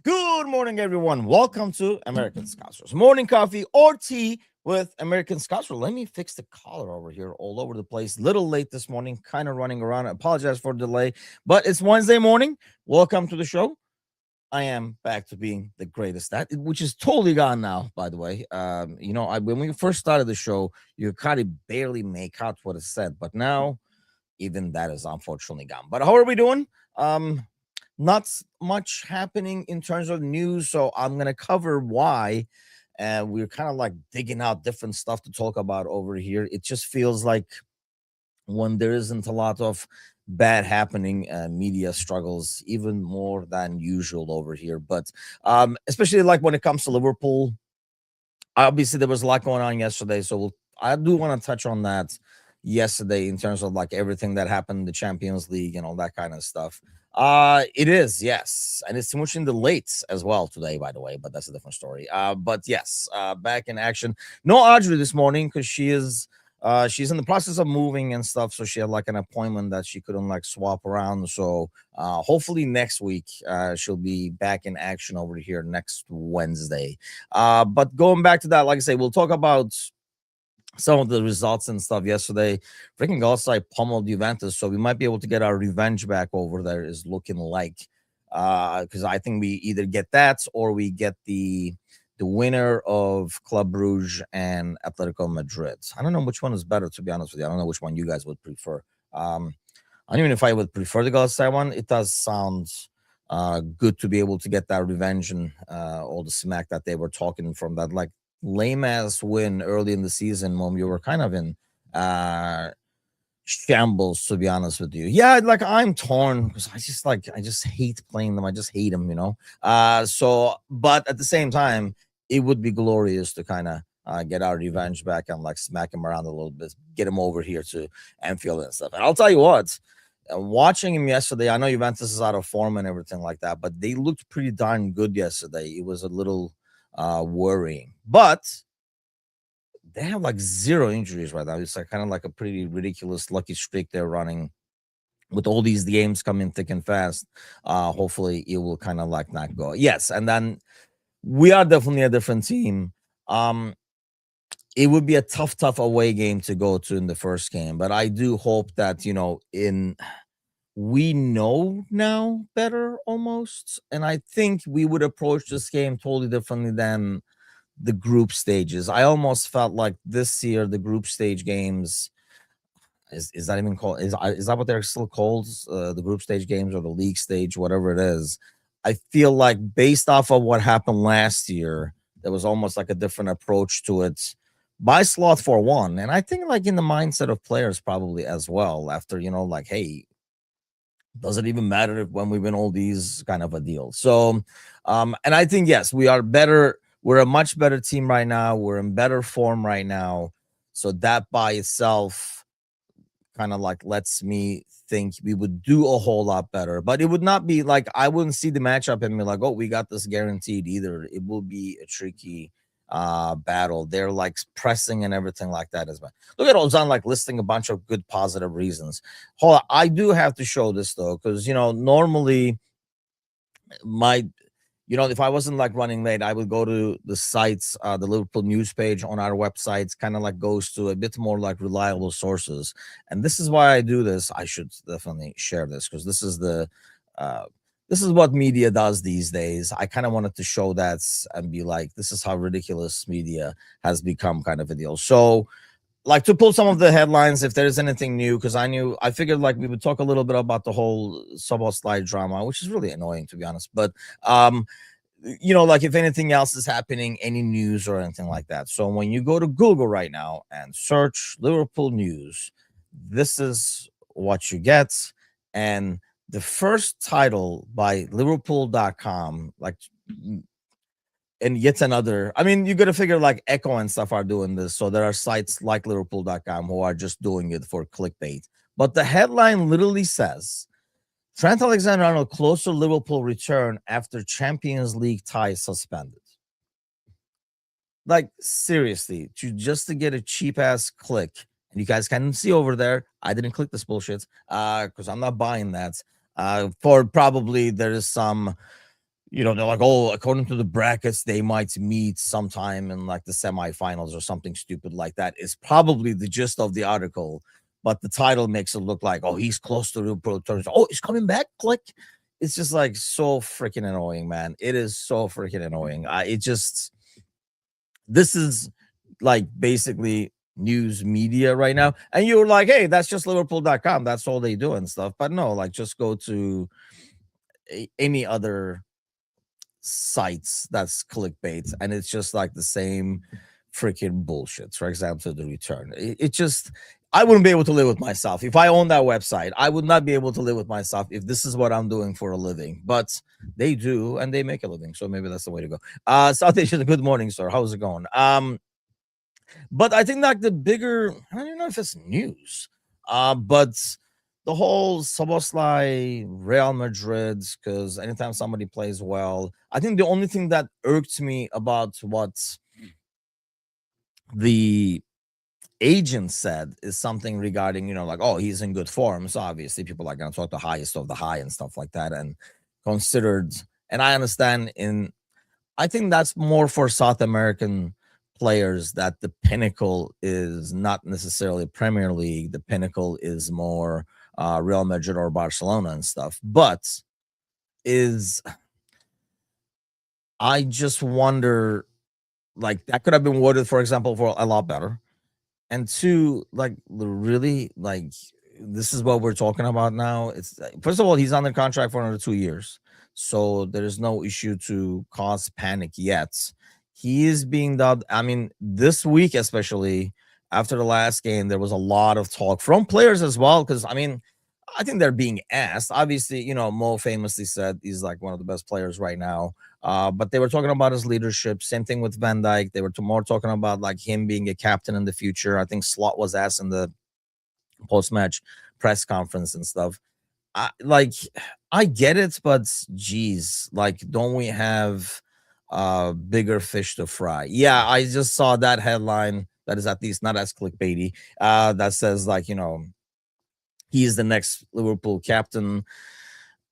Good morning, everyone. Welcome to American Scousers Morning Coffee or Tea with American Scouser. Let me fix the collar over here all over the place. Little late this morning, kind of running around. I apologize for the delay, but it's Wednesday morning. Welcome to the show. I am back to being the greatest at it, which is totally gone now, by the way. When we first started the show, you kind of barely make out what it said, but now even that is unfortunately gone. But how are we doing? Not much happening in terms of news, so I'm gonna cover why. And we're kind of like digging out different stuff to talk about over here. It just feels like when there isn't a lot of bad happening, media struggles even more than usual over here. But especially like when it comes to Liverpool, obviously there was a lot going on yesterday, so I do want to touch on that yesterday in terms of like everything that happened in the Champions League and all that kind of stuff. It is, yes, and it's Timucin the late as well today, by the way, but that's a different story. But yes, back in action. No Audrey this morning because she's in the process of moving and stuff, so she had like an appointment that she couldn't like swap around. So hopefully next week she'll be back in action over here next Wednesday. But going back to that, like I say, we'll talk about some of the results and stuff yesterday. Freaking Galatasaray pummeled Juventus, so we might be able to get our revenge back over there. Is looking like, because I think we either get that or we get the winner of Club Brugge and Atletico Madrid. I don't know which one is better, to be honest with you. I don't know which one you guys would prefer. I don't even know if I would prefer the Galatasaray one. It does sound good to be able to get that revenge and all the smack that they were talking from that like lame ass win early in the season when we were kind of in shambles, to be honest with you. Yeah, like I'm torn because I just hate playing them. I just hate them, but at the same time, it would be glorious to kind of get our revenge back and like smack him around a little bit, get him over here to Anfield and stuff. And I'll tell you what, watching him yesterday, I know Juventus is out of form and everything like that, but they looked pretty darn good yesterday. It was a little worrying, but they have like zero injuries right now. It's like kind of like a pretty ridiculous lucky streak they're running with all these games coming thick and fast. Hopefully it will kind of like not go. Yes, and then we are definitely a different team. It would be a tough away game to go to in the first game, but I do hope that we know now better almost, and I think we would approach this game totally differently than the group stages. I almost felt like this year the group stage games is that even called is that what they're still called, the group stage games or the league stage, whatever it is. I feel like based off of what happened last year, there was almost like a different approach to it by slot for one, and I think like in the mindset of players probably as well. After like, hey, does it even matter if when we win all these kind of a deal? So, and I think yes, we are better. We're a much better team right now. We're in better form right now. So that by itself kind of like lets me think we would do a whole lot better. But it would not be like I wouldn't see the matchup and be like, oh, we got this guaranteed either. It will be a tricky battle. They're like pressing and everything like that as well. Look at Ozan like listing a bunch of good positive reasons. Hold on, I do have to show this though, because normally if I wasn't like running late, I would go to the sites, the Liverpool news page on our websites, kind of like goes to a bit more like reliable sources. And this is why I do this. I should definitely share this because this is what media does these days. I kind of wanted to show that and be like, this is how ridiculous media has become kind of a deal. So like to pull some of the headlines if there's anything new, because I figured like we would talk a little bit about the whole Slide drama, which is really annoying to be honest. But like if anything else is happening, any news or anything like that. So when you go to Google right now and search Liverpool news, this is what you get. And the first title by Liverpool.com, like, and yet another, I mean, you got to figure like Echo and stuff are doing this. So there are sites like Liverpool.com who are just doing it for clickbait. But the headline literally says, Trent Alexander-Arnold close to Liverpool return after Champions League tie suspended. Like, seriously, just to get a cheap-ass click. And you guys can see over there, I didn't click this bullshit because I'm not buying that. For probably there is some they're like, oh, according to the brackets, they might meet sometime in like the semifinals or something stupid like that, is probably the gist of the article. But the title makes it look like, oh, he's close to the pro tournament. Oh, he's coming back. Click. It's just like so freaking annoying, man. It is so freaking annoying. This is like basically news media right now. And you're like, hey, that's just Liverpool.com. That's all they do and stuff. But no, like just go to any other sites that's clickbait, and it's just like the same freaking bullshit. For example, the return. It just, I wouldn't be able to live with myself if I owned that website. I would not be able to live with myself if this is what I'm doing for a living. But they do, and they make a living, so maybe that's the way to go. South Asian, good morning, sir. How's it going? But I think like the bigger, I don't know if it's news, but the whole Soboslai Real Madrid, because anytime somebody plays well, I think the only thing that irked me about what the agent said is something regarding, like, oh, he's in good form. So obviously people are going to talk the highest of the high and stuff like that. And considered, and I understand I think that's more for South American players, that the pinnacle is not necessarily Premier League. The pinnacle is more Real Madrid or Barcelona and stuff. But I just wonder, like, that could have been worded, for example, for a lot better. And two, like, really, like, this is what we're talking about now. It's, first of all, he's under contract for another 2 years, so there is no issue to cause panic yet. He is being dubbed. I mean, this week, especially after the last game, there was a lot of talk from players as well. Because I mean, I think they're being asked. Obviously, Mo famously said he's like one of the best players right now. But they were talking about his leadership. Same thing with Van Dijk. They were more talking about like him being a captain in the future. I think Slot was asked in the post-match press conference and stuff. I get it, but geez, like, don't we have bigger fish to fry? Yeah, I just saw that headline that is at least not as clickbaity. That says like, he is the next Liverpool captain.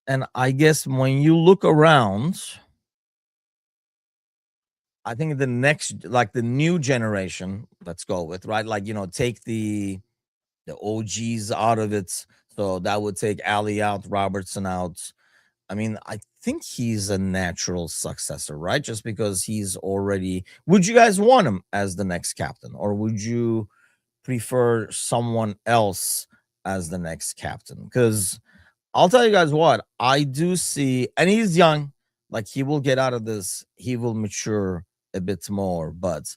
And I guess when you look around, I think the next, like the new generation, let's go with, right? Like, take the OGs out of it. So that would take Ali out, Robertson out. I mean, I think he's a natural successor, right? Just because he's already. Would you guys want him as the next captain, or would you prefer someone else as the next captain? Because I'll tell you guys what, I do see, and he's young, like he will get out of this, he will mature a bit more, but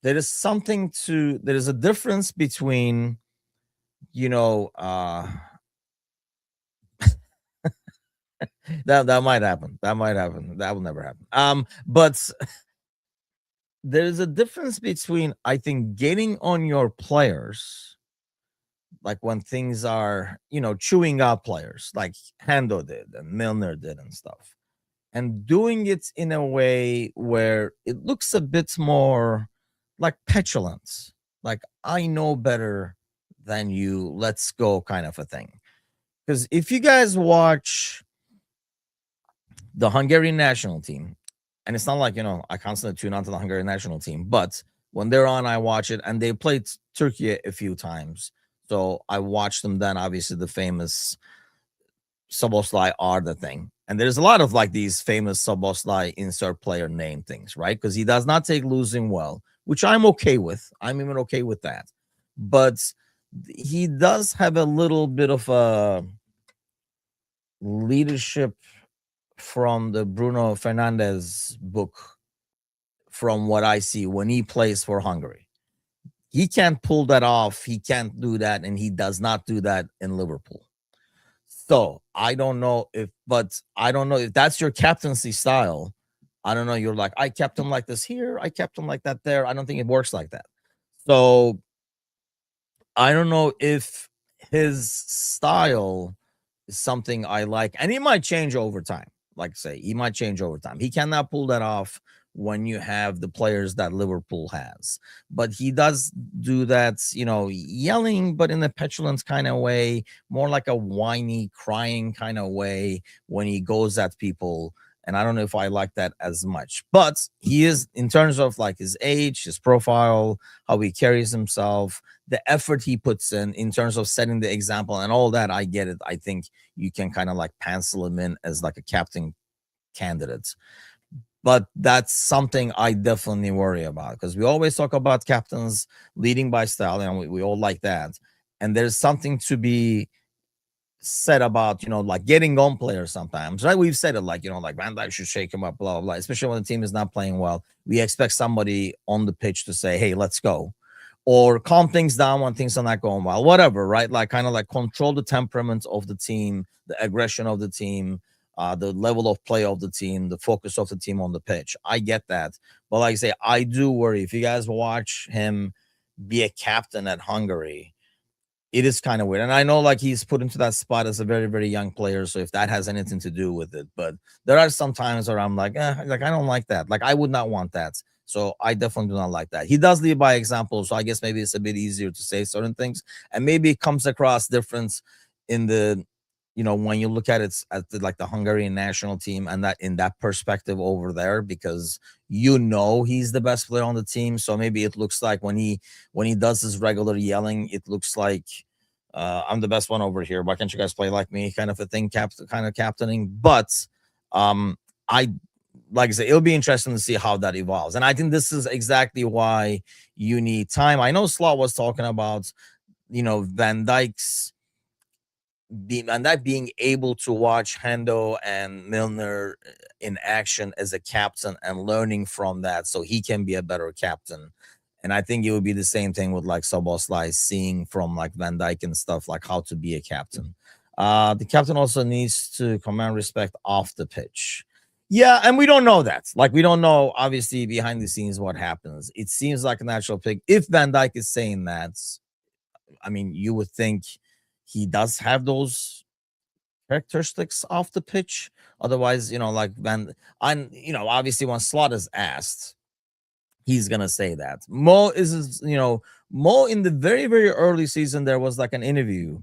there is a difference between, that might happen. That might happen. That will never happen. But there's a difference between, I think, getting on your players, like when things are, chewing out players, like Hando did and Milner did and stuff, and doing it in a way where it looks a bit more like petulance, like I know better than you, let's go kind of a thing. Because if you guys watch the Hungarian national team, and it's not like, I constantly tune on to the Hungarian national team, but when they're on, I watch it, and they played Turkey a few times. So I watched them then, obviously, the famous Soboslai Arda thing. And there's a lot of like these famous Soboslai insert player name things, right? Because he does not take losing well, which I'm okay with. I'm even okay with that. But he does have a little bit of a leadership from the Bruno Fernandes book, from what I see when he plays for Hungary. He can't pull that off. He can't do that. And he does not do that in Liverpool. So I don't know if that's your captaincy style. I don't know. You're like, I kept him like this here, I kept him like that there. I don't think it works like that. So I don't know if his style is something I like, and he might change over time. Like I say, he might change over time. He cannot pull that off when you have the players that Liverpool has. But he does do that, yelling, but in a petulance kind of way, more like a whiny, crying kind of way when he goes at people And I don't know if I like that as much. But he is, in terms of like his age, his profile, how he carries himself, the effort he puts in terms of setting the example and all that, I get it. I think you can kind of like pencil him in as like a captain candidate. But that's something I definitely worry about, because we always talk about captains leading by style, and we all like that. And there's something to be said about, like getting on players sometimes, right? We've said it, like, like Van Dijk should shake him up, blah, blah, blah, especially when the team is not playing well. We expect somebody on the pitch to say, hey, let's go, or calm things down when things are not going well, whatever, right? Like kind of like control the temperament of the team, the aggression of the team, the level of play of the team, the focus of the team on the pitch. I get that. But like I say, I do worry if you guys watch him be a captain at Hungary, it is kind of weird. And I know like he's put into that spot as a very, very young player. So if that has anything to do with it, but there are some times where I'm like, like I don't like that. Like I would not want that. So I definitely do not like that. He does lead by example. So I guess maybe it's a bit easier to say certain things. And maybe it comes across different in the, when you look at it at like the Hungarian national team, and that in that perspective over there, because he's the best player on the team. So maybe it looks like when he does his regular yelling, it looks like I'm the best one over here. Why can't you guys play like me? Kind of a thing, kind of captaining. But I like I said, it'll be interesting to see how that evolves. And I think this is exactly why you need time. I know Slot was talking about, Van Dijk's being able to watch Hendo and Milner in action as a captain and learning from that so he can be a better captain. And I think it would be the same thing with like Szoboszlai, seeing from like Van Dijk and stuff, like how to be a captain. The captain also needs to command respect off the pitch. Yeah, and we don't know that. Like, we don't know, obviously, behind the scenes what happens. It seems like a natural pick. If Van Dijk is saying that, I mean, you would think he does have those characteristics off the pitch. Otherwise, like obviously when Slot is asked, he's gonna say that. Mo in the very, very early season, there was like an interview,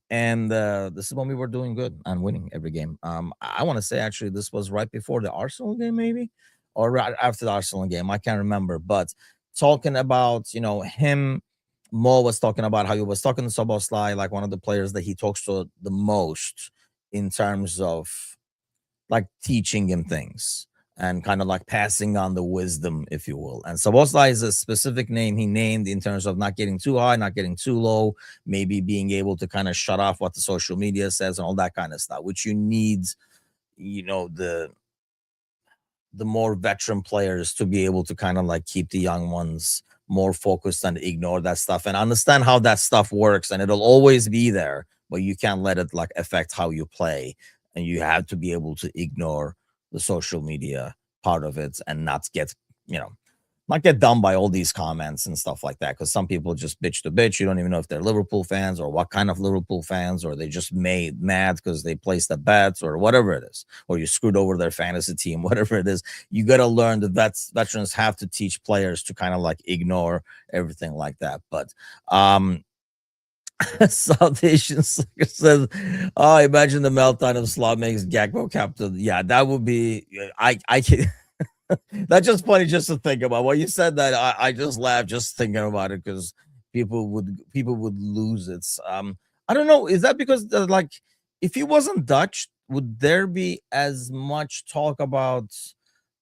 and this is when we were doing good and winning every game. I want to say actually this was right before the Arsenal game, maybe, or right after the Arsenal game. I can't remember, but talking about him. Mo was talking about how he was talking to Szoboszlai, like one of the players that he talks to the most in terms of like teaching him things and kind of like passing on the wisdom, if you will. And Szoboszlai is a specific name he named in terms of not getting too high, not getting too low, maybe being able to kind of shut off what the social media says and all that kind of stuff, which you need, the more veteran players to be able to kind of like keep the young ones more focused and ignore that stuff and understand how that stuff works. And it'll always be there, but you can't let it like affect how you play. And you have to be able to ignore the social media part of it and not get, not get done by all these comments and stuff like that. Because some people just bitch to bitch. You don't even know if they're Liverpool fans or what kind of Liverpool fans, or they just made mad because they placed a bet or whatever it is, or you screwed over their fantasy team, whatever it is. You got to learn that veterans have to teach players to kind of like ignore everything like that. But South Asian says, "Oh, imagine the meltdown of Slot makes Gakpo captain." Yeah, that would be. I can. That's just funny just to think about. When you said that, I just laughed just thinking about it, because people would lose it. I don't know. Is that because like if he wasn't Dutch, would there be as much talk about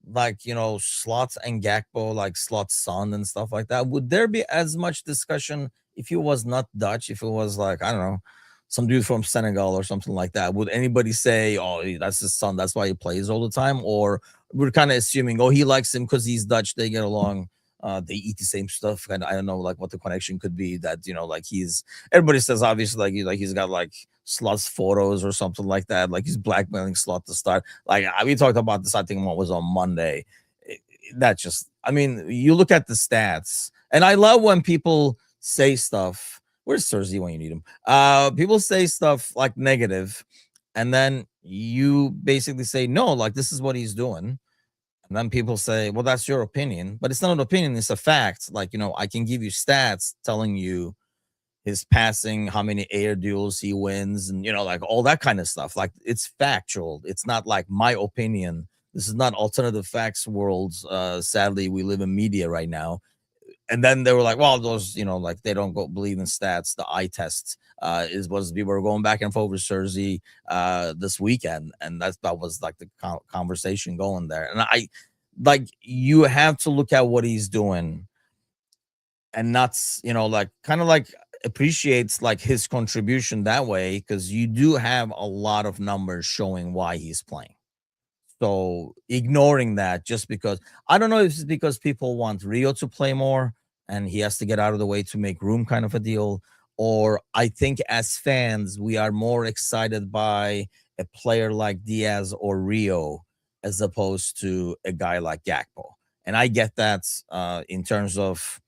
like Slots and Gakpo, like Slot's son and stuff like that? Would there be as much discussion if he was not Dutch? If it was like, I don't know, some dude from Senegal or something like that, would anybody say, "Oh, that's his son, that's why he plays all the time"? Or we're kind of assuming, "Oh, he likes him because he's Dutch, they get along, they eat the same stuff"? And I don't know, like what the connection could be. That like everybody says obviously like he's got like Slot's photos or something like that. Like he's blackmailing Slot to start. Like we talked about this. I think what was on Monday. That just, I mean, you look at the stats, and I love when people say stuff. Where's Cersei when you need him? People say stuff like negative, and then you basically say, "No, like this is what he's doing." And then people say, "Well, that's your opinion," but it's not an opinion; it's a fact. Like I can give you stats telling you his passing, how many air duels he wins, and like all that kind of stuff. Like it's factual. It's not like my opinion This is not alternative facts worlds. Sadly, we live in media right now. And then they were like, well, those, like they don't go believe in stats. The eye test was we were going back and forth with Cersei this weekend, and that was like the conversation going there. And I like you have to look at what he's doing and not, like kind of like appreciates like his contribution that way, because you do have a lot of numbers showing why he's playing. So ignoring that just because, I don't know if it's because people want Rio to play more and he has to get out of the way to make room, kind of a deal. Or I think as fans, we are more excited by a player like Diaz or Rio as opposed to a guy like Gakpo. And I get that in terms of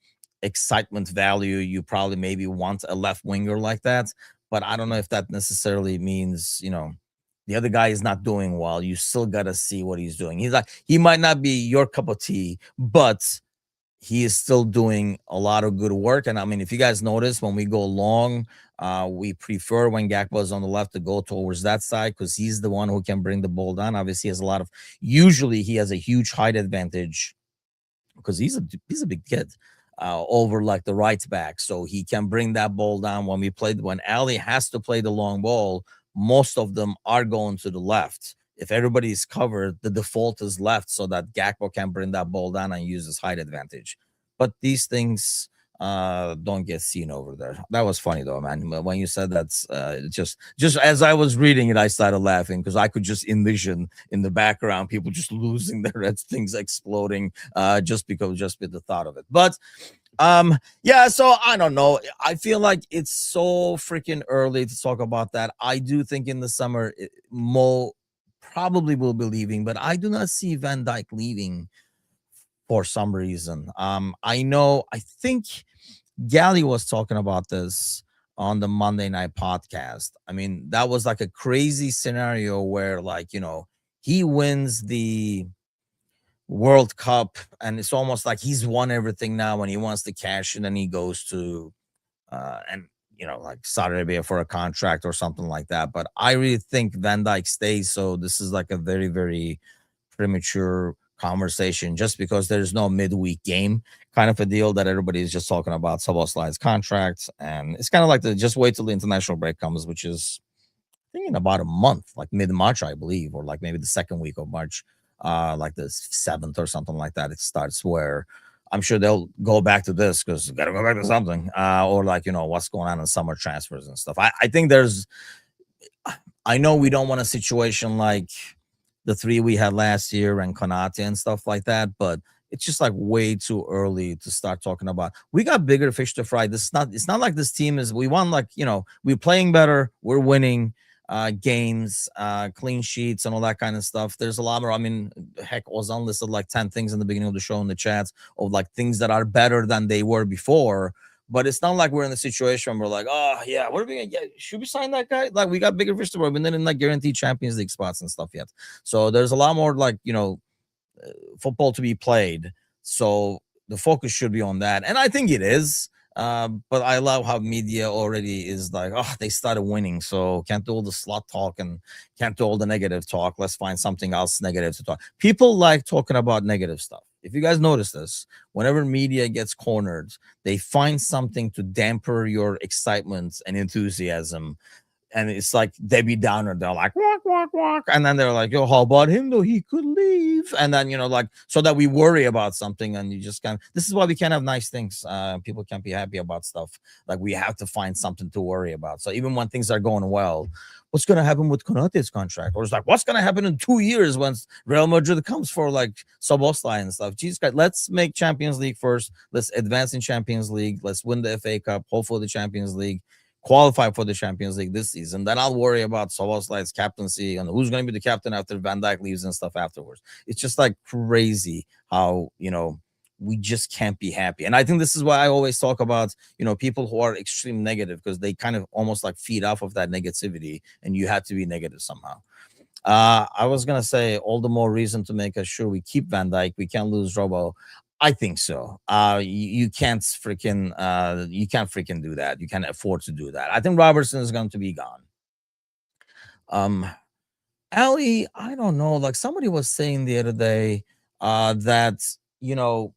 excitement value. You probably maybe want a left winger like that. But I don't know if that necessarily means, the other guy is not doing well. You still got to see what he's doing. He's like, he might not be your cup of tea, but he is still doing a lot of good work. And I mean, if you guys notice, when we go long, we prefer when Gakpo is on the left to go towards that side because he's the one who can bring the ball down. Obviously, he has a lot of, usually he has a huge height advantage because he's a big kid over like the right back, so he can bring that ball down. When Ali has to play the long ball, most of them are going to the left. If everybody's covered, the default is left so that Gakpo can bring that ball down and use his height advantage. But these things don't get seen over there. That was funny though, man. When you said that's just as I was reading it, I started laughing because I could just envision in the background people just losing their heads, things exploding just with the thought of it. But yeah, so I don't know. I feel like it's so freaking early to talk about that. I do think in the summer Mo probably will be leaving, but I do not see Van Dijk leaving for some reason. I think Gally was talking about this on the Monday night podcast. I mean, that was like a crazy scenario where, like, he wins the World Cup and it's almost like he's won everything now and he wants to cash in and he goes to and like Saudi Arabia for a contract or something like that. But I really think Van Dijk stays. So this is like a very, very premature conversation just because there's no midweek game, kind of a deal that everybody is just talking about Szoboszlai's contract. And it's kind of like just wait till the international break comes, which is I think in about a month, like mid-March, I believe, or like maybe the second week of March, like the 7th or something like that. It starts where I'm sure they'll go back to this because got to go back to something, or like what's going on in summer transfers and stuff. I think I know we don't want a situation like the 3 we had last year and Konate and stuff like that, but it's just like way too early to start talking about. We got bigger fish to fry. It's not like this team is, we want like, we're playing better, we're winning games, clean sheets and all that kind of stuff. There's a lot more. I mean, heck, Ozan listed like 10 things in the beginning of the show in the chats of like things that are better than they were before. But it's not like we're in a situation where we're like, oh yeah, what are we gonna get? Should we sign that guy? Like we got bigger fish to fry. We didn't like guarantee Champions League spots and stuff yet. So there's a lot more like football to be played. So the focus should be on that, and I think it is. But I love how media already is like, oh, they started winning, so can't do all the slot talk and can't do all the negative talk. Let's find something else negative to talk. People like talking about negative stuff. If you guys notice this, whenever media gets cornered, they find something to damper your excitement and enthusiasm. And it's like Debbie Downer. They're like, walk, walk, walk. And then they're like, yo, how about him though? He could leave. And then, like, so that we worry about something and you just can't. This is why we can't have nice things. People can't be happy about stuff. Like we have to find something to worry about. So even when things are going well, what's going to happen with Konate's contract? Or it's like, what's going to happen in 2 years when Real Madrid comes for like Szoboszlai and stuff? Jesus Christ, let's make Champions League first. Let's advance in Champions League. Let's win the FA Cup, hopefully the Champions League, qualify for the Champions League this season. Then I'll worry about Szoboszlai's captaincy and who's going to be the captain after Van Dijk leaves and stuff afterwards. It's just like crazy how, we just can't be happy. And I think this is why I always talk about, people who are extreme negative because they kind of almost like feed off of that negativity and you have to be negative somehow. I was going to say all the more reason to make sure we keep Van Dijk. We can't lose Robo. I think so. You can't freaking do that. You can't afford to do that. I think Robertson is going to be gone. Ali, I don't know. Like somebody was saying the other day, that you know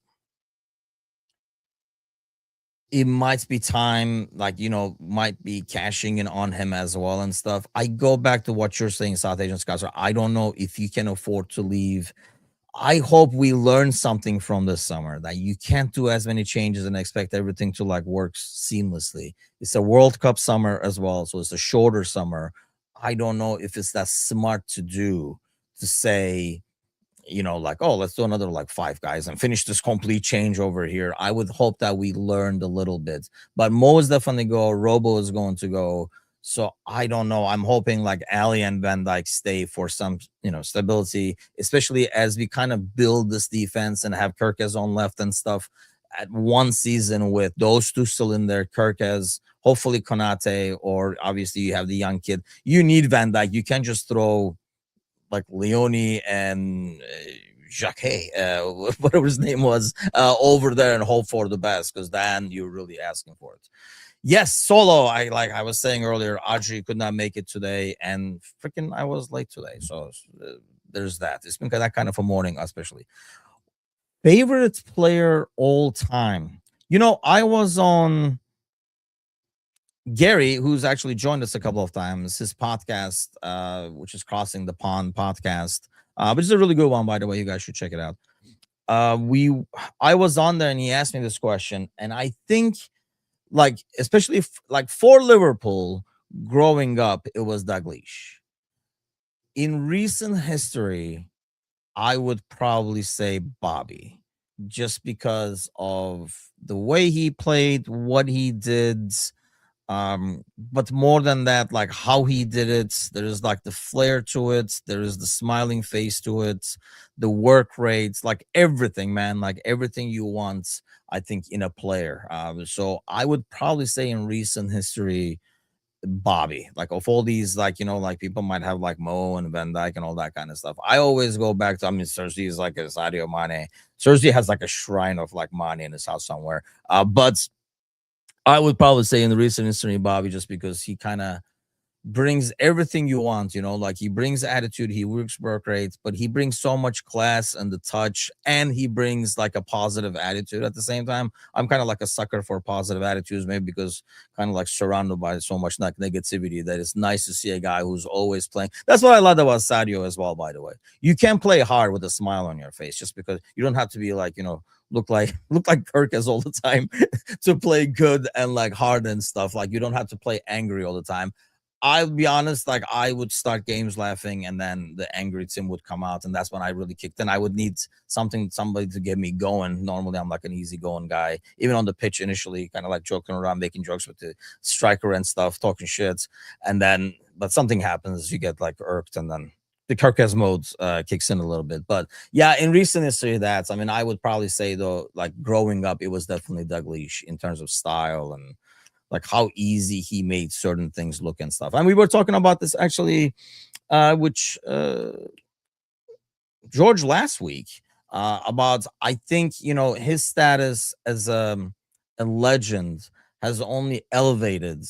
it might be time, like might be cashing in on him as well and stuff. I go back to what you're saying, South Asian Scouts. I don't know if you can afford to leave. I hope we learn something from this summer that you can't do as many changes and expect everything to like work seamlessly. It's a World Cup summer as well, so it's a shorter summer. I don't know if it's that smart to do to say, like, oh, let's do another like five guys and finish this complete change over here. I would hope that we learned a little bit, but Mo is definitely go. Robo is going to go. So I don't know. I'm hoping like Ali and Van Dyke stay for some, stability, especially as we kind of build this defense and have Kirkes on left and stuff. At one season with those two still in there, Kirkes, hopefully Konate, or obviously you have the young kid. You need Van Dyke. You can't just throw like Leone and Jacques, whatever his name was, over there and hope for the best, because then you're really asking for it. Yes, Solo. I was saying earlier, Audrey could not make it today, and freaking I was late today. So there's that. It's been that kind of a morning, especially. Favorite player all time. I was on Gary, who's actually joined us a couple of times, his podcast, which is Crossing the Pond podcast, which is a really good one, by the way. You guys should check it out. I was on there and he asked me this question, and I think, like, especially like for Liverpool growing up, it was Dalglish. In recent history, I would probably say Bobby, just because of the way he played, what he did, but more than that, like how he did it. There is like the flair to it, there is the smiling face to it, the work rates, like everything, man, like everything you want, I think, in a player. So I would probably say in recent history, Bobby. Like of all these, like like people might have like Mo and Van Dyke and all that kind of stuff. I always go back to, I mean, Cersei is like a Sadio Mane. Cersei has like a shrine of like Mane in his house somewhere. But I would probably say in the recent history, Bobby, just because he kind of brings everything you want, like he brings attitude, he work rates, but he brings so much class and the touch, and he brings like a positive attitude at the same time. I'm kind of like a sucker for positive attitudes, maybe because kind of like surrounded by so much like negativity, that it's nice to see a guy who's always playing. That's what I love about Sadio as well, by the way. You can play hard with a smile on your face, just because you don't have to be like, look like Kirkes all the time to play good and like hard and stuff. Like you don't have to play angry all the time. I'll be honest, like I would start games laughing and then the angry Tim would come out, and that's when I really kicked in. I would need somebody to get me going. Normally I'm like an easy going guy, even on the pitch initially, kind of like joking around, making jokes with the striker and stuff, talking shit. And then but something happens, you get like irked, and then the Kirkes mode kicks in a little bit. But yeah, in recent history, I mean, I would probably say though, like growing up, it was definitely Dalglish in terms of style and like how easy he made certain things look and stuff. And we were talking about this actually, which George last week, about, I think, his status as a legend has only elevated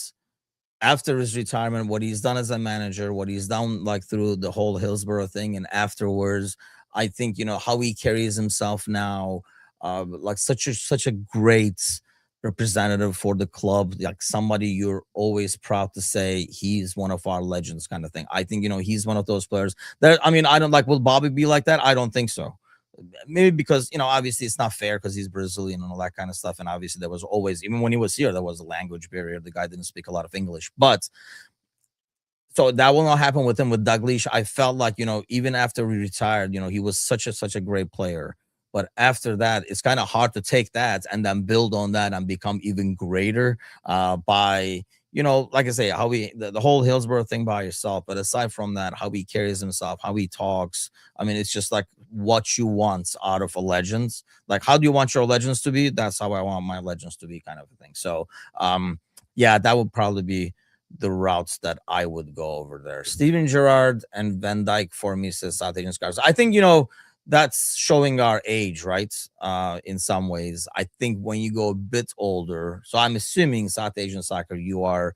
after his retirement, what he's done as a manager, what he's done like through the whole Hillsborough thing, and afterwards, I think how he carries himself now, like such a great representative for the club, like somebody you're always proud to say he's one of our legends, kind of thing. I think he's one of those players that, I mean, I don't like. Will Bobby be like that? I don't think so. Maybe because obviously it's not fair because he's Brazilian and all that kind of stuff, and obviously there was always, even when he was here, there was a language barrier. The guy didn't speak a lot of English, but so that will not happen with him. With Dalglish, I felt like even after he retired, he was such a great player. But after that, it's kind of hard to take that and then build on that and become even greater, by like I say, how the whole Hillsborough thing by yourself. But aside from that, how he carries himself, how he talks. I mean, it's just like what you want out of a legend. Like, how do you want your legends to be? That's how I want my legends to be, kind of a thing. So, yeah, that would probably be the routes that I would go over there. Steven Gerrard and Van Dyke for me, says South Asian Scars. I think that's showing our age, right? In some ways, I think when you go a bit older, so I'm assuming South Asian soccer, you are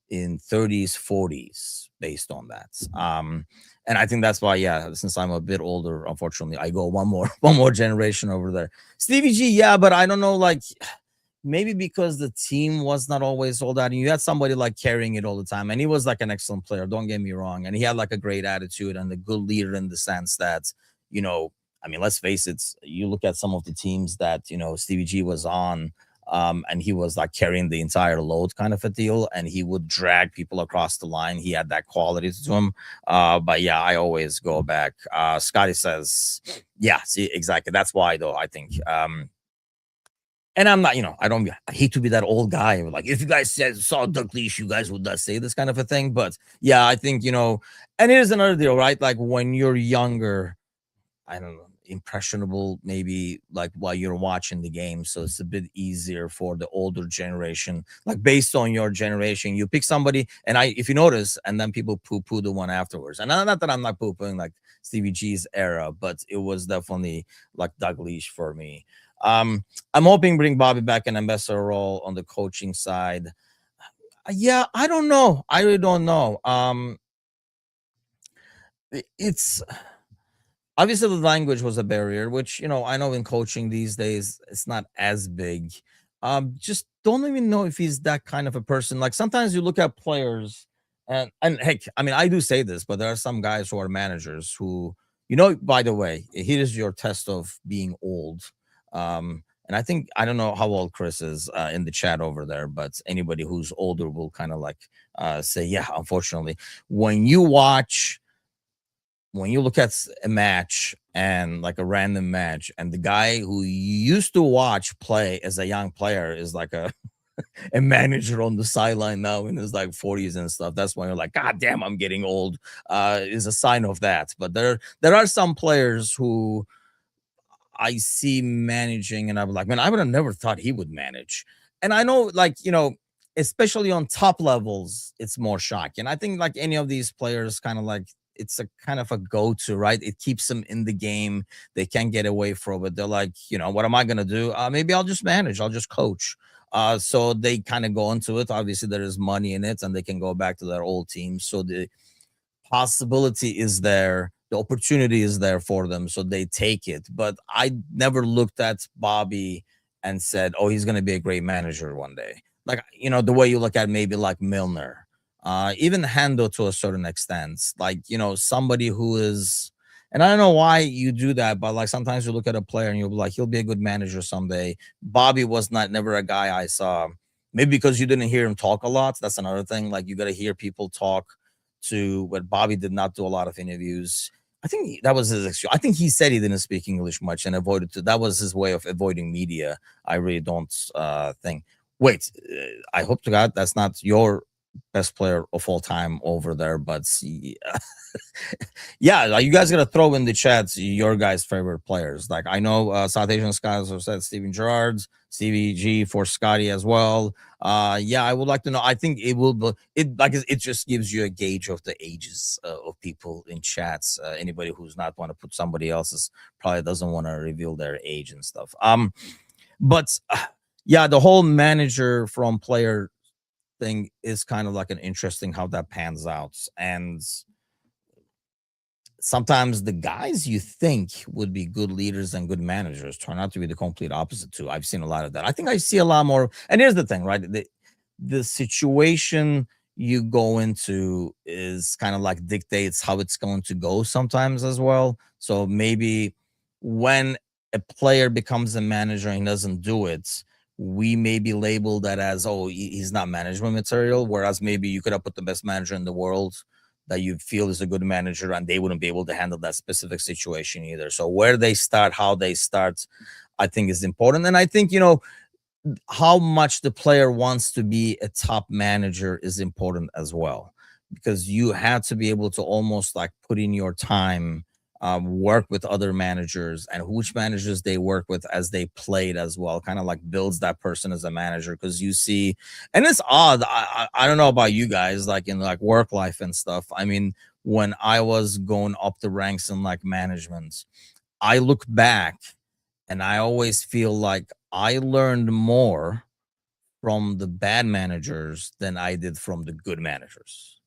in 30s, 40s, based on that. And I think that's why, yeah, since I'm a bit older, unfortunately, I go one more one more generation over there. Stevie G, yeah, but I don't know, like maybe because the team was not always all that, and you had somebody like carrying it all the time, and he was like an excellent player, don't get me wrong, and he had like a great attitude and a good leader in the sense that, you know, I mean, let's face it, you look at some of the teams that, you know, Stevie G was on, and he was like carrying the entire load kind of a deal, and he would drag people across the line. He had that quality to him. But yeah, I always go back. Scotty says, yeah, see, exactly. That's why though, I think and I'm not, you know, I hate to be that old guy. Like, if you guys saw Doug Leash, you guys would not say this kind of a thing. But yeah, I think, you know, and here's another deal, right? Like when you're younger, I don't know, impressionable, maybe like while you're watching the game. So it's a bit easier for the older generation. Like based on your generation, you pick somebody, and if you notice, and then people poo-poo the one afterwards. And not that I'm not poo-pooing like Stevie G's era, but it was definitely like Doug Leash for me. I'm hoping bring Bobby back an ambassador role on the coaching side. Yeah, I don't know. I really don't know. It's obviously the language was a barrier, which, you know, I know in coaching these days it's not as big. Just don't even know if he's that kind of a person. Like sometimes you look at players, and heck, I mean, I do say this, but there are some guys who are managers who, you know, by the way, here is your test of being old. And I think, I don't know how old Chris is in the chat over there, but anybody who's older will kind of like say, yeah, unfortunately, when you watch when you look at a match, and like a random match, and the guy who you used to watch play as a young player is like a manager on the sideline now in his like 40s and stuff, that's when you're like, God damn, I'm getting old. Is a sign of that. But there are some players who I see managing, and I'm like, man, I would have never thought he would manage. And I know, like, you know, especially on top levels, it's more shocking. I think like any of these players, kind of like it's a kind of a go-to, right? It keeps them in the game. They can't get away from it. They're like, you know, what am I gonna do? Maybe I'll just manage, I'll just coach. So they kind of go into it. Obviously, there is money in it, and they can go back to their old team. So the possibility is there, the opportunity is there for them, so they take it. But I never looked at Bobby and said, oh, he's going to be a great manager one day. Like, you know, the way you look at maybe like Milner, even Hando to a certain extent, like, you know, somebody who is, and I don't know why you do that, but like sometimes you look at a player and you'll be like, he'll be a good manager someday. Bobby was not never a guy I saw. Maybe because you didn't hear him talk a lot. That's another thing. Like you got to hear people talk to what Bobby did not do a lot of interviews. I think that was his excuse. I think he said he didn't speak English much and avoided to. That was his way of avoiding media. I really don't think. Wait, I hope to God that's not your best player of all time over there, but yeah, like you guys gotta throw in the chats your guys' favorite players. Like I know South Asian Skies have said Steven Gerrard's, Stevie G for Scotty as well. Yeah, I would like to know. I think it will be it like it just gives you a gauge of the ages of people in chats. Anybody who's not want to put somebody else's probably doesn't want to reveal their age and stuff. But yeah, the whole manager from player thing is kind of like an interesting how that pans out. And sometimes the guys you think would be good leaders and good managers turn out to be the complete opposite too. I've seen a lot of that. I think I see a lot more. And here's the thing, right? The situation you go into is kind of like dictates how it's going to go sometimes as well. So maybe when a player becomes a manager and doesn't do it, we may be labeled that as, oh, he's not management material. Whereas maybe you could have put the best manager in the world that you feel is a good manager, and they wouldn't be able to handle that specific situation either. So where they start, how they start, I think is important. And I think, you know, how much the player wants to be a top manager is important as well, because you have to be able to almost like put in your time, work with other managers, and which managers they work with as they played as well, kind of like builds that person as a manager. Because you see, and it's odd, I don't know about you guys, like in like work life and stuff. I mean, when I was going up the ranks in like management, I look back and I always feel like I learned more from the bad managers than I did from the good managers.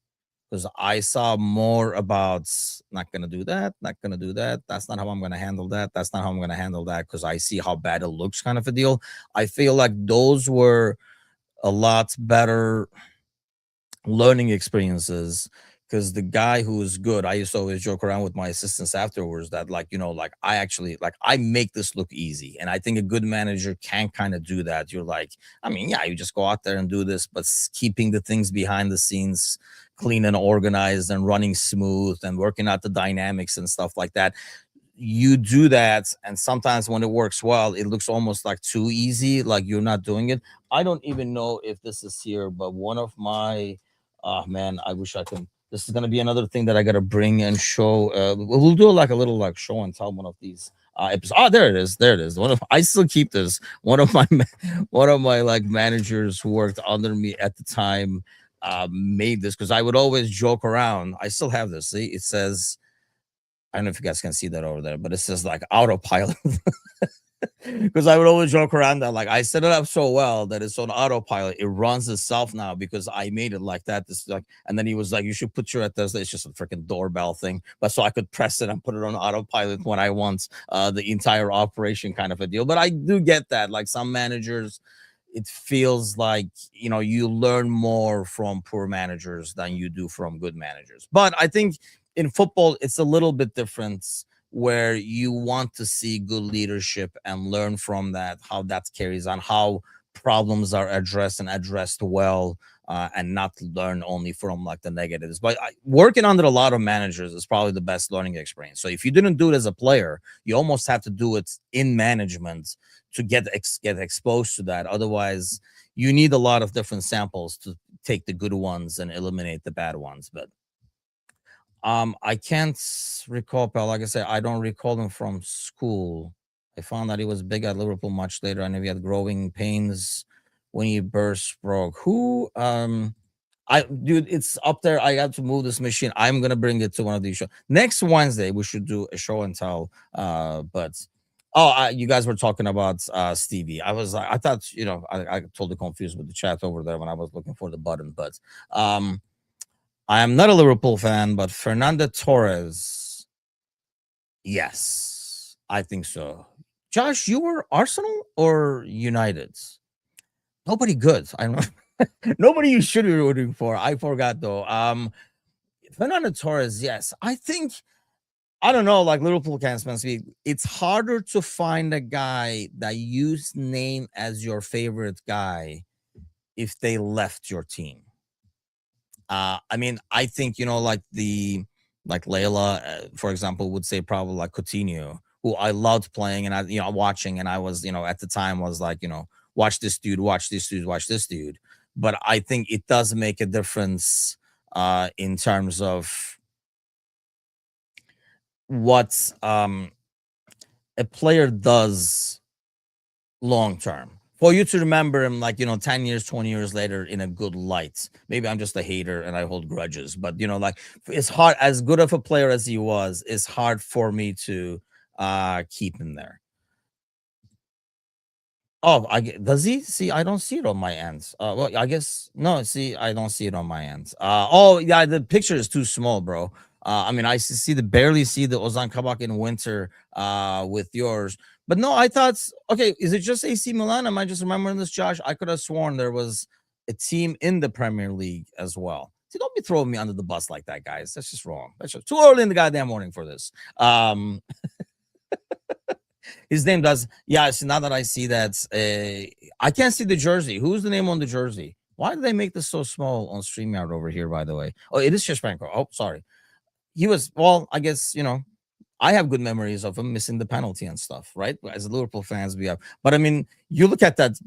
because I saw more about not gonna do that, not gonna do that. That's not how I'm gonna handle that. That's not how I'm gonna handle that because I see how bad it looks, kind of a deal. I feel like those were a lot better learning experiences because the guy who is good, I used to always joke around with my assistants afterwards that, like, like I actually, like, I make this look easy. And I think a good manager can kind of do that. You're like, I mean, yeah, you just go out there and do this, but keeping the things behind the scenes clean and organized and running smooth and working out the dynamics and stuff like that, you do that. And sometimes when it works well, it looks almost like too easy, like you're not doing it. I don't even know if this is here, but one of my, oh man, I wish I can. This is gonna be another thing that I gotta bring and show. We'll do like a little like show and tell one of these episodes. Oh, there it is. There it is. One of I still keep this. One of my one of my like managers who worked under me at the time made this because I would always joke around. I still have this. See, it says, I don't know if you guys can see that over there, but it says like autopilot. Because I would always joke around that, like, I set it up so well that it's on autopilot. It runs itself now because I made it like that. This like, and then he was like, "You should put your at this." It's just a freaking doorbell thing, but so I could press it and put it on autopilot when I want the entire operation, kind of a deal. But I do get that, like some managers, it feels like you learn more from poor managers than you do from good managers. But I think in football, it's a little bit different where you want to see good leadership and learn from that, how that carries on, how problems are addressed and addressed well, and not learn only from like the negatives. But working under a lot of managers is probably the best learning experience. So if you didn't do it as a player, you almost have to do it in management to get exposed to that. Otherwise, you need a lot of different samples to take the good ones and eliminate the bad ones. But I can't recall, pal. Like I said, I don't recall him from school. I found that he was big at Liverpool much later. I know he had growing pains when he burst broke. Who I dude, it's up there. I got to move this machine. I'm gonna bring it to one of these shows. Next Wednesday, we should do a show and tell. But you guys were talking about Stevie. I was like, I thought, I totally confused with the chat over there when I was looking for the button, but I am not a Liverpool fan, but Fernando Torres, yes, I think so. Josh, you were Arsenal or United? Nobody good. I don't know. Nobody you should be rooting for. I forgot though. Fernando Torres, yes. I think, I don't know, like Liverpool fans must be. It's harder to find a guy that you name as your favorite guy if they left your team. I mean, I think like Layla, for example, would say probably like Coutinho, who I loved playing and I watching, and I was at the time was like watch this dude, watch this dude, watch this dude. But I think it does make a difference in terms of what a player does long term. For you to remember him, like 10 years, 20 years later in a good light. Maybe I'm just a hater and I hold grudges, but like it's hard, as good of a player as he was, it's hard for me to keep him there. Oh, does he see? I don't see it on my end. Well, I guess no. See, I don't see it on my end. Oh yeah, the picture is too small, bro. I mean, I barely see the Ozan Kabak in winter with yours. But no, I thought, okay, is it just AC Milan? Am I just remembering this, Josh? I could have sworn there was a team in the Premier League as well. See, don't be throwing me under the bus like that, guys. That's just wrong. That's just too early in the goddamn morning for this. His name does. Yes, now that I see that, I can't see the jersey. Who's the name on the jersey? Why did they make this so small on StreamYard over here, by the way? Oh, it is Shishpanko. Oh, sorry. He was, well, I guess, I have good memories of him missing the penalty and stuff, right? As Liverpool fans, we have. But I mean, you look at that,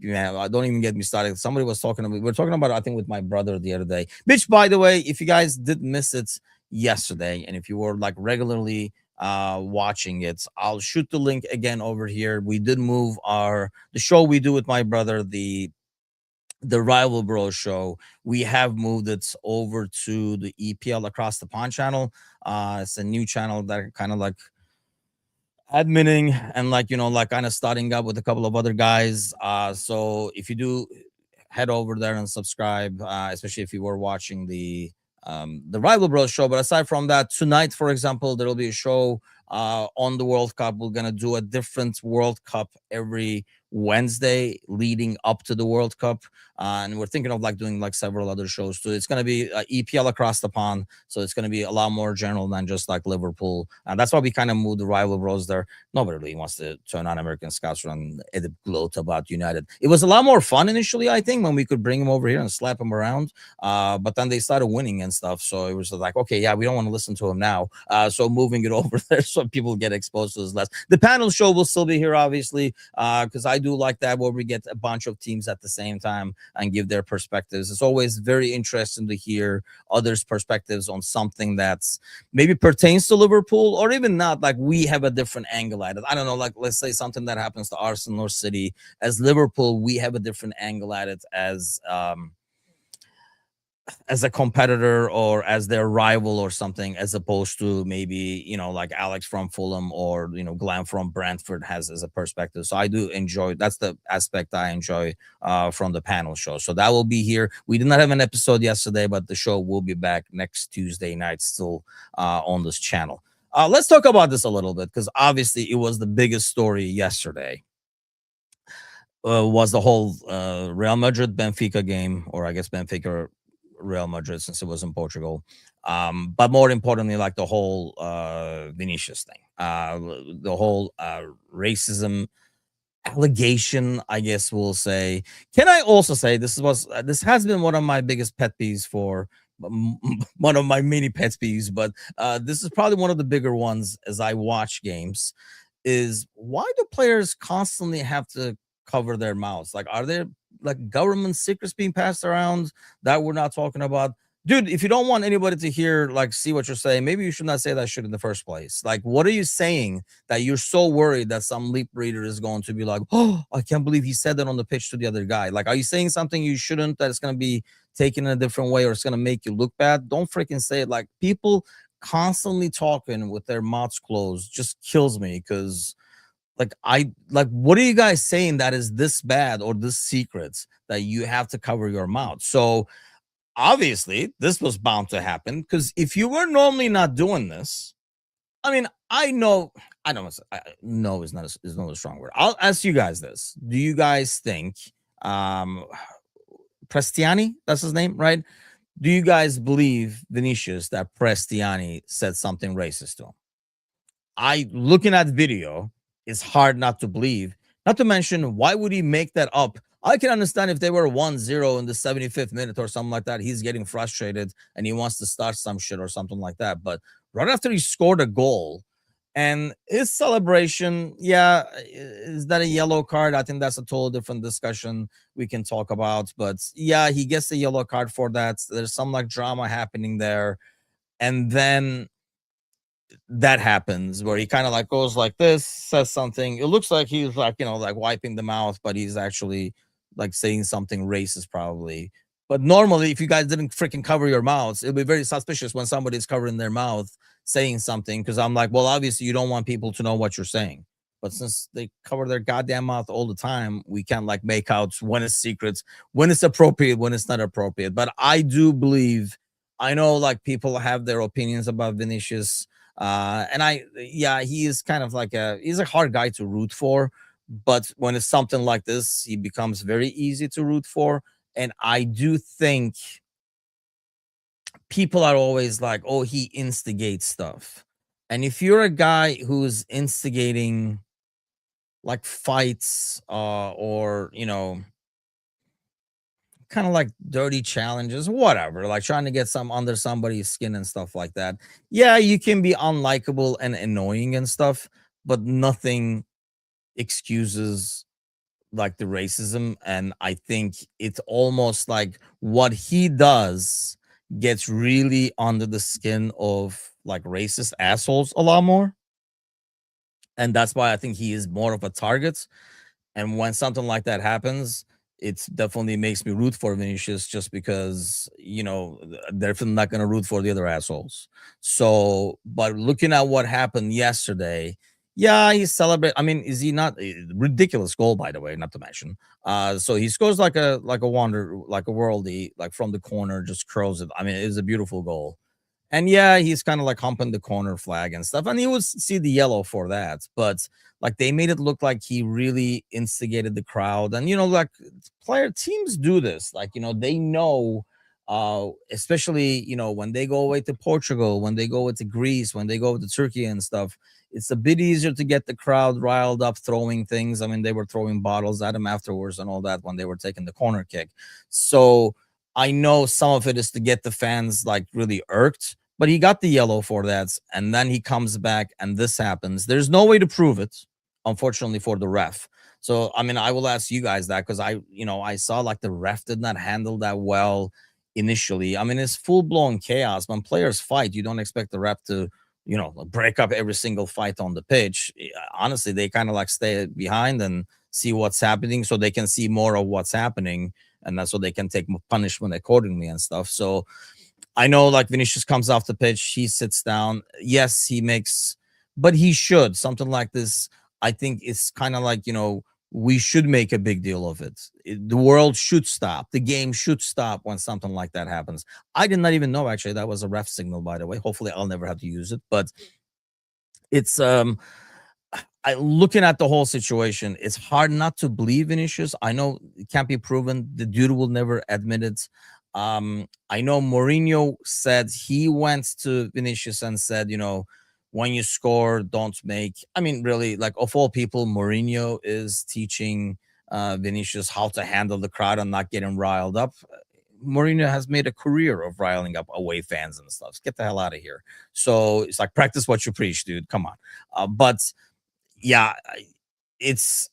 don't even get me started. Somebody was talking about, we were talking about, I think, with my brother the other day. Which, by the way, if you guys did miss it yesterday, and if you were like regularly watching it, I'll shoot the link again over here. We did move the show we do with my brother, the Rival Bro show. We have moved it over to the EPL Across the Pond channel. It's a new channel that kind of like adminning and like kind of starting up with a couple of other guys. So if you do head over there and subscribe, especially if you were watching the the Rival Bros show. But aside from that, tonight, for example, there will be a show on the World Cup. We're gonna do a different World Cup every Wednesday leading up to the World Cup, and we're thinking of like doing like several other shows too. It's gonna be EPL across the pond, so it's gonna be a lot more general than just like Liverpool, and that's why we kind of moved the Rival Bros there. Nobody really wants to turn on American Scouts and edit gloat about United. It was a lot more fun initially, I think, when we could bring them over here and slap them around. But then they started winning and stuff, so it was like, okay, yeah, we don't want to listen to them now. So moving it over there so people get exposed to this less. The panel show will still be here, obviously, because I do like that where we get a bunch of teams at the same time and give their perspectives. It's always very interesting to hear others' perspectives on something that's maybe pertains to Liverpool or even not. Like we have a different angle at it. I don't know, like let's say something that happens to Arsenal or City. As Liverpool, we have a different angle at it as a competitor or as their rival or something, as opposed to maybe, like Alex from Fulham or, Glenn from Brentford has as a perspective. So I do enjoy, that's the aspect I enjoy from the panel show. So that will be here. We did not have an episode yesterday, but the show will be back next Tuesday night still on this channel. Let's talk about this a little bit because obviously it was the biggest story yesterday. Was the whole Real Madrid Benfica game, or I guess Benfica Real Madrid since it was in Portugal. But more importantly, like the whole Vinicius thing, the whole racism allegation, I guess we'll say. Can I also say this has been one of my biggest pet peeves for one of my many pet peeves, but this is probably one of the bigger ones as I watch games. Is why do players constantly have to cover their mouths? Like, are there like government secrets being passed around that we're not talking about? Dude, if you don't want anybody to hear, like, see what you're saying, maybe you should not say that shit in the first place. Like, what are you saying that you're so worried that some lip reader is going to be like, oh, I can't believe he said that on the pitch to the other guy? Like, are you saying something you shouldn't, that it's going to be taken in a different way or it's going to make you look bad? Don't freaking say it. Like, people constantly talking with their mouths closed just kills me because what are you guys saying that is this bad or this secret that you have to cover your mouth? So obviously this was bound to happen because if you were normally not doing this, I mean, I know is not a strong word. I'll ask you guys this. Do you guys think Prestiani, that's his name, right? Do you guys believe, Vinicius, that Prestiani said something racist to him? Looking at video, it's hard not to believe. Not to mention, why would he make that up? I can understand if they were 1-0 in the 75th minute or something like that. He's getting frustrated and he wants to start some shit or something like that. But right after he scored a goal and his celebration, yeah, is that a yellow card? I think that's a totally different discussion we can talk about. But yeah, he gets a yellow card for that. There's some like drama happening there. And then that happens where he kind of like goes like this, says something. It looks like he's like, like wiping the mouth, but he's actually like saying something racist probably. But normally, if you guys didn't freaking cover your mouths, it'd be very suspicious when somebody's covering their mouth saying something. Because I'm like, well, obviously you don't want people to know what you're saying. But since they cover their goddamn mouth all the time, we can't like make out when it's secrets, when it's appropriate, when it's not appropriate. But I do believe, I know like people have their opinions about Vinicius. And he is kind of like he's a hard guy to root for, but when it's something like this, he becomes very easy to root for. And I do think people are always like, oh, he instigates stuff. And if you're a guy who's instigating like fights, or, kind of like dirty challenges, whatever, like trying to get some under somebody's skin and stuff like that. Yeah, you can be unlikable and annoying and stuff, but nothing excuses like the racism. And I think it's almost like what he does gets really under the skin of like racist assholes a lot more. And that's why I think he is more of a target. And when something like that happens, it's definitely makes me root for Vinicius just because, they're not going to root for the other assholes. So, but looking at what happened yesterday, Yeah, he celebrate. I mean, is he not ridiculous goal, by the way, not to mention. So he scores like a wonder, like a worldie, like from the corner, just curls it. I mean, it's a beautiful goal. And yeah, he's kind of like humping the corner flag and stuff. And you would see the yellow for that. But like they made it look like he really instigated the crowd. And like player teams do this. Like, they know especially, when they go away to Portugal, when they go to Greece, when they go to Turkey and stuff, it's a bit easier to get the crowd riled up, throwing things. I mean, they were throwing bottles at him afterwards and all that when they were taking the corner kick. So I know some of it is to get the fans like really irked, but he got the yellow for that. And then he comes back and this happens. There's no way to prove it, unfortunately, for the ref. So, I mean, I will ask you guys that because I saw like the ref did not handle that well initially. I mean, it's full blown chaos. When players fight, you don't expect the ref to, break up every single fight on the pitch. Honestly, they kind of like stay behind and see what's happening so they can see more of what's happening, and that's so they can take punishment accordingly and stuff. So I know like Vinicius comes off the pitch, he sits down. Yes, he makes, but he should something like this. I think it's kind of like, we should make a big deal of it. The world should stop. The game should stop when something like that happens. I did not even know actually that was a ref signal, by the way. Hopefully I'll never have to use it, but it's looking at the whole situation, it's hard not to believe Vinicius. I know it can't be proven. The dude will never admit it. I know Mourinho said he went to Vinicius and said, when you score, don't make. I mean, really, like of all people, Mourinho is teaching Vinicius how to handle the crowd and not getting riled up. Mourinho has made a career of riling up away fans and stuff. Get the hell out of here. So it's like practice what you preach, dude. Come on. But yeah, it's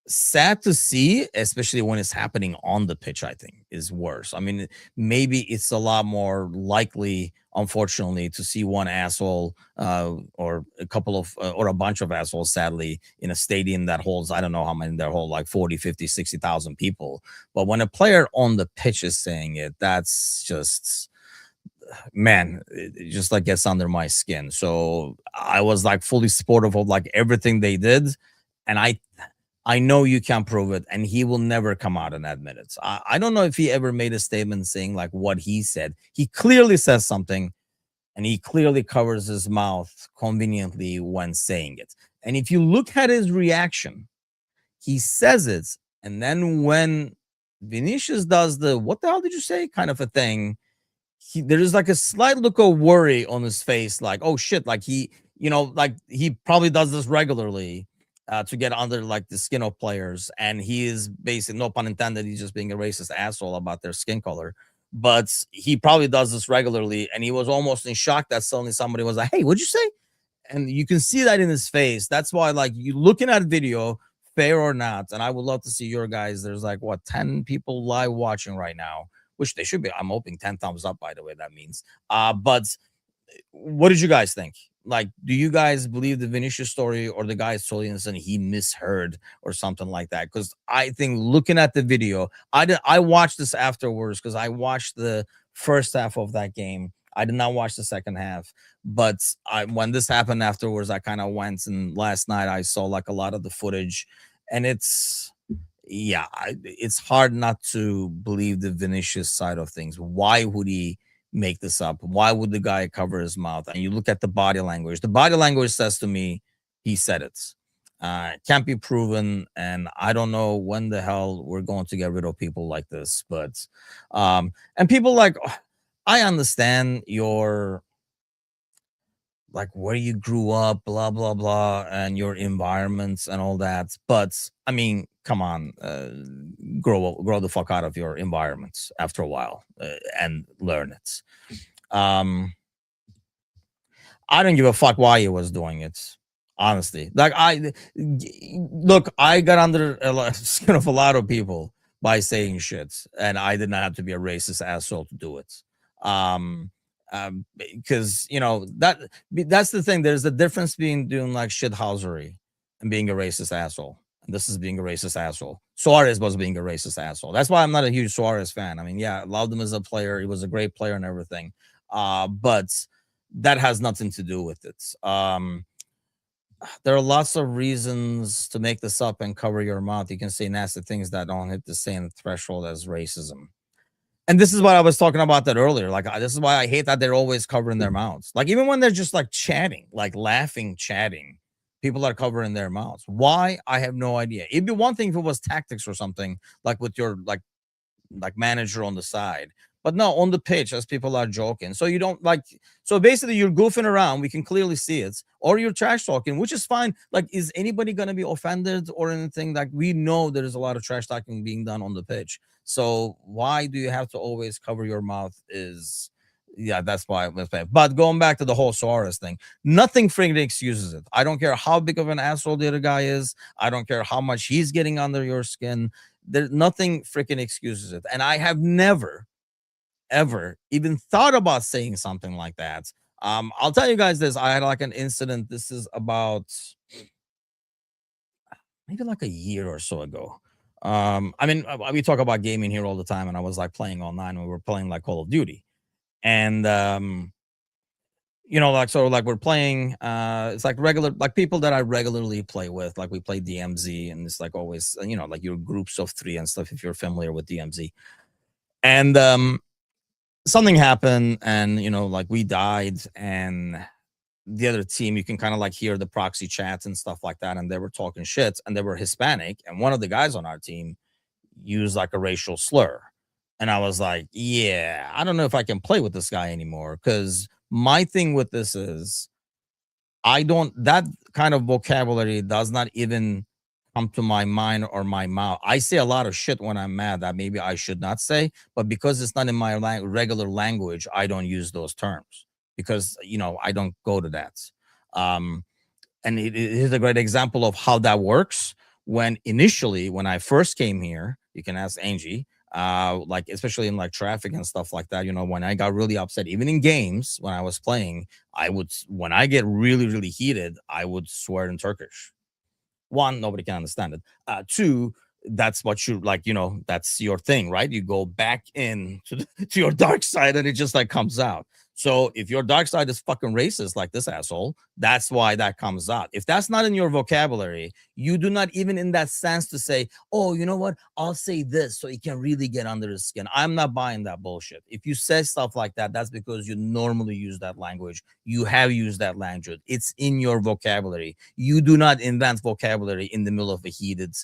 sad to see, especially when it's happening on the pitch. I think is worse. I mean, maybe it's a lot more likely, unfortunately, to see one asshole or a couple of or a bunch of assholes, sadly, in a stadium that holds, I don't know how many, they hold like 40, 50, 60,000 people. But when a player on the pitch is saying it, that's just, man, it just like gets under my skin. So I was like fully supportive of like everything they did. And I know you can't prove it, and he will never come out and admit it. So I don't know if he ever made a statement saying like what he said. He clearly says something, and he clearly covers his mouth conveniently when saying it. And if you look at his reaction, he says it, and then when Vinicius does the "what the hell did you say" kind of a thing, there is like a slight look of worry on his face, like, oh shit, like he, like he probably does this regularly to get under like the skin of players, and he is basically, no pun intended, he's just being a racist asshole about their skin color. But he probably does this regularly, and he was almost in shock that suddenly somebody was like, "Hey, what'd you say?" And you can see that in his face. That's why, like, you looking at video, fair or not, and I would love to see your guys. There's like what 10 people live watching right now, which they should be. I'm hoping 10 thumbs up, by the way, that means. But what did you guys think? Like, do you guys believe the Vinicius story, or the guy is totally innocent, he misheard or something like that? Because I think looking at the video, I watched this afterwards because I watched the first half of that game. I did not watch the second half, but when this happened afterwards, I kind of went, and last night I saw like a lot of the footage, and it's, yeah, it's hard not to believe the Vinicius side of things. Why would he make this up? Why would the guy cover his mouth? And you look at the body language. The body language says to me, he said it. Can't be proven, and I don't know when the hell we're going to get rid of people like this. But and people like, I understand your, like, where you grew up, blah blah blah, and your environments and all that. But I mean, come on, grow the fuck out of your environments after a while, and learn it. Um, I don't give a fuck why he was doing it. Honestly, like look, I got under skin of a lot of people by saying shit, and I did not have to be a racist asshole to do it. Um, because that's the thing. There's a difference between doing like shithousery and being a racist asshole. And this is being a racist asshole. Suarez was being a racist asshole. That's why I'm not a huge Suarez fan. I mean, yeah, I loved him as a player. He was a great player and everything. But that has nothing to do with it. there are lots of reasons to make this up and cover your mouth. You can say nasty things that don't hit the same threshold as racism. And this is what I was talking about that earlier. Like, this is why I hate that they're always covering their mouths. Like, even when they're just like chatting, like laughing, chatting, people are covering their mouths. Why? I have no idea. It'd be one thing if it was tactics or something, like with your like manager on the side. But no, on the pitch, as people are joking. So you don't like, so basically you're goofing around. We can clearly see it, or you're trash talking, which is fine. Like, is anybody going to be offended or anything? Like, we know there's a lot of trash talking being done on the pitch. So why do you have to always cover your mouth? Is, yeah, that's why. But going back to the whole Suarez thing, nothing freaking excuses it. I don't care how big of an asshole the other guy is. I don't care how much he's getting under your skin. There's nothing freaking excuses it. And I have never, ever even thought about saying something like that. I'll tell you guys this. I had like an incident. This is about maybe like a year or so ago. I mean, we talk about gaming here all the time, and I was like playing online. We were playing like Call of Duty, and like, so like we're playing, it's like regular, like people that I regularly play with, like we play DMZ, and it's like always, like your groups of 3 and stuff, if you're familiar with DMZ. And something happened, and like we died, and the other team, you can kind of like hear the proxy chats and stuff like that, and they were talking shit, and they were Hispanic, and one of the guys on our team used like a racial slur. And I was like, yeah, I don't know if I can play with this guy anymore, because my thing with this is I don't, that kind of vocabulary does not even come to my mind or my mouth. I say a lot of shit when I'm mad that maybe I should not say, but because it's not in my regular language, I don't use those terms because, I don't go to that. Um, and it is a great example of how that works. When initially, when I first came here, you can ask Angie, like especially in like traffic and stuff like that, when I got really upset, even in games when I was playing, when I get really, really heated, I would swear in Turkish. One, nobody can understand it. Two, that's what you like, that's your thing, right? You go back in to your dark side, and it just like comes out. So if your dark side is fucking racist like this asshole, that's why that comes out. If that's not in your vocabulary, you do not even in that sense to say, oh, you know what? I'll say this so it can really get under the skin. I'm not buying that bullshit. If you say stuff like that, that's because you normally use that language. You have used that language. It's in your vocabulary. You do not invent vocabulary in the middle of a heated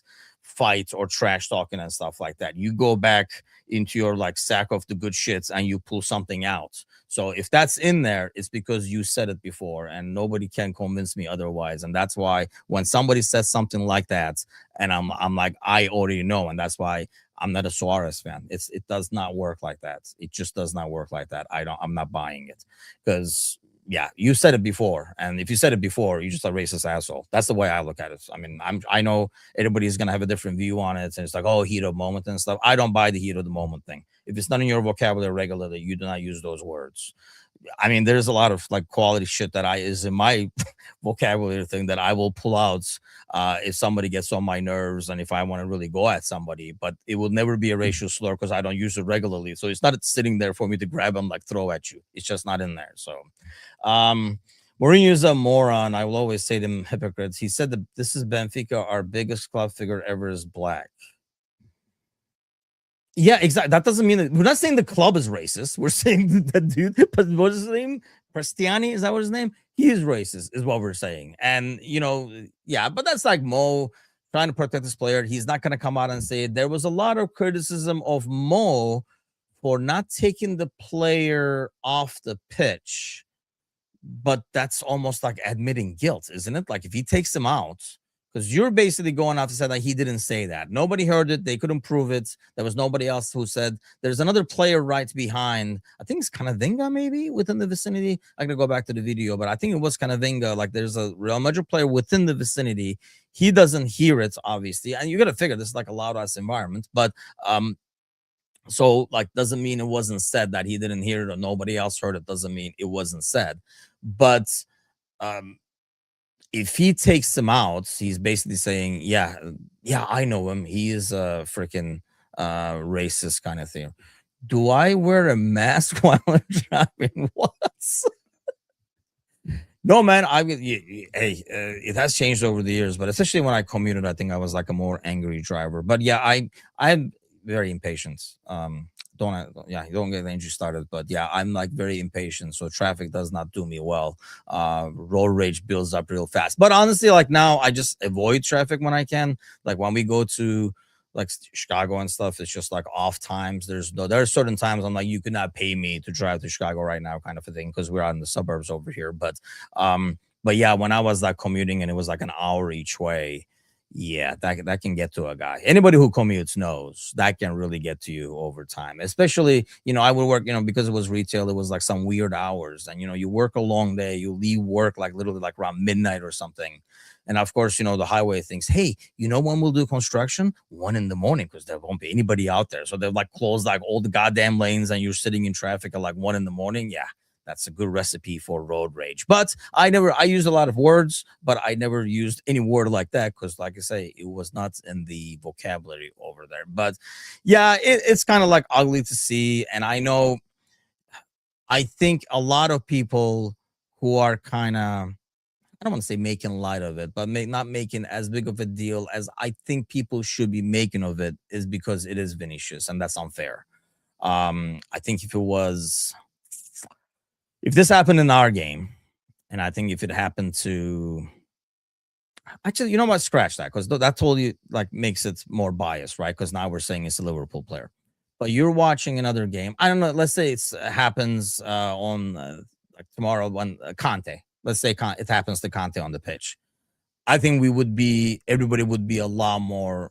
fight or trash talking and stuff like that. You go back into your like sack of the good shits and you pull something out. So if that's in there, it's because you said it before, and nobody can convince me otherwise. And that's why when somebody says something like that, and I'm like, I already know, and that's why I'm not a Suarez fan. It does not work like that. It just does not work like that. I'm not buying it, because yeah, you said it before, and if you said it before, you're just a racist asshole. That's the way I look at it. I mean, I know everybody's gonna have a different view on it, and it's like, oh, heat of the moment and stuff. I don't buy the heat of the moment thing. If it's not in your vocabulary regularly, you do not use those words. I mean, there's a lot of like quality shit that is in my vocabulary thing that I will pull out if somebody gets on my nerves and if I want to really go at somebody, but it will never be a racial slur because I don't use it regularly. So it's not sitting there for me to grab and like throw at you. It's just not in there. So Mourinho's a moron. I will always say to him, hypocrites. He said that this is Benfica, our biggest club figure ever is black. Yeah, exactly. That doesn't mean that we're not saying the club is racist. We're saying that dude, but what's his name? Cristiani, is that what his name? He is racist, is what we're saying. And yeah, but that's like Mo trying to protect this player. He's not gonna come out and say it. There was a lot of criticism of Mo for not taking the player off the pitch, but that's almost like admitting guilt, isn't it? Like if he takes him out, because you're basically going out to say that he didn't say that. Nobody heard it. They couldn't prove it. There was nobody else who said. There's another player right behind. I think it's Canavinga maybe within the vicinity. I'm going to go back to the video, but I think it was Canavinga. Like there's a Real Madrid player within the vicinity. He doesn't hear it, obviously. And you got to figure this is like a loud ass environment. But so like doesn't mean it wasn't said that he didn't hear it or nobody else heard it. Doesn't mean it wasn't said. But if he takes him out, he's basically saying, yeah, I know him. He is a freaking racist kind of thing. Do I wear a mask while I'm driving? What? No, man. Hey, it has changed over the years, but especially when I commuted, I think I was like a more angry driver. But yeah, I'm very impatient. Yeah, don't get angry started. But yeah, I'm like very impatient, so traffic does not do me well. Road rage builds up real fast. But honestly, like now, I just avoid traffic when I can. Like when we go to like Chicago and stuff, it's just like off times. There are certain times I'm like, you could not pay me to drive to Chicago right now, kind of a thing, because we're out in the suburbs over here. But yeah, when I was like commuting and it was like an hour each way, yeah, that can get to a guy. Anybody who commutes knows that can really get to you over time. Especially, I would work, because it was retail, it was like some weird hours. And you work a long day, you leave work like literally like around midnight or something. And of course, the highway thinks, hey, when we'll do construction? 1 a.m, because there won't be anybody out there. So they'll like close like all the goddamn lanes and you're sitting in traffic at like 1 a.m. Yeah, that's a good recipe for road rage. But I used a lot of words, but I never used any word like that because, like I say, it was not in the vocabulary over there. But yeah, it's kind of like ugly to see. And I think a lot of people who are kind of, I don't want to say making light of it, but not making as big of a deal as I think people should be making of it is because it is Vinicius, and that's unfair. I think if this happened in our game, and I think if it happened to actually, you know what, scratch that because that totally like makes it more biased, right? Because now we're saying it's a Liverpool player, but you're watching another game. I don't know. Let's say it happens on like tomorrow when Conte. Let's say it happens to Conte on the pitch. I think everybody would be a lot more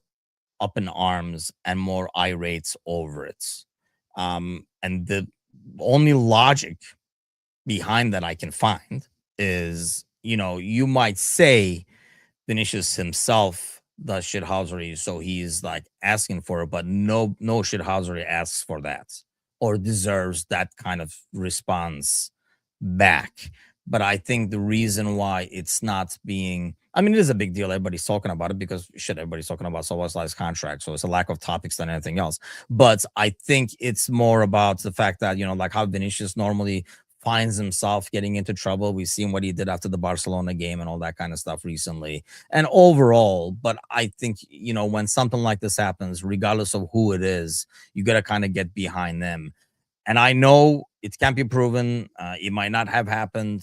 up in arms and more irate over it. And the only logic behind that I can find is, you might say Vinicius himself does shithousery, so he's like asking for it, but no shithousery asks for that or deserves that kind of response back. But I think the reason why it's not being, I mean, it is a big deal. Everybody's talking about it because shit, everybody's talking about Soboslai's contract. So it's a lack of topics than anything else. But I think it's more about the fact that, like how Vinicius normally finds himself getting into trouble. We've seen what he did after the Barcelona game and all that kind of stuff recently. And overall, but I think, when something like this happens, regardless of who it is, you got to kind of get behind them. And I know it can't be proven. It might not have happened.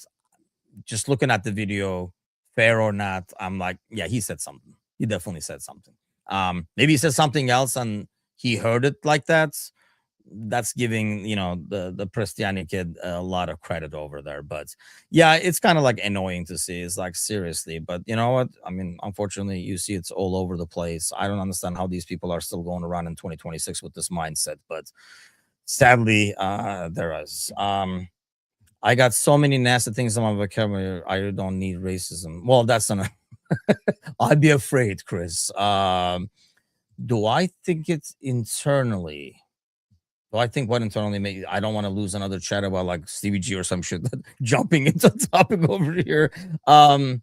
Just looking at the video, fair or not, I'm like, yeah, he said something. He definitely said something. Maybe he said something else and he heard it like that. That's giving the Prestiani kid a lot of credit over there. But yeah, it's kind of like annoying to see. It's like seriously, but you know what? I mean, unfortunately, you see it's all over the place. I don't understand how these people are still going around in 2026 with this mindset, but sadly, there is. I got so many nasty things on my vocabulary. I don't need racism. Well, that's not. I'd be afraid, Chris. Do I think it's internally? Do I think what internally? Maybe I don't want to lose another chat about like Stevie G or some shit. Jumping into the topic over here. Zidane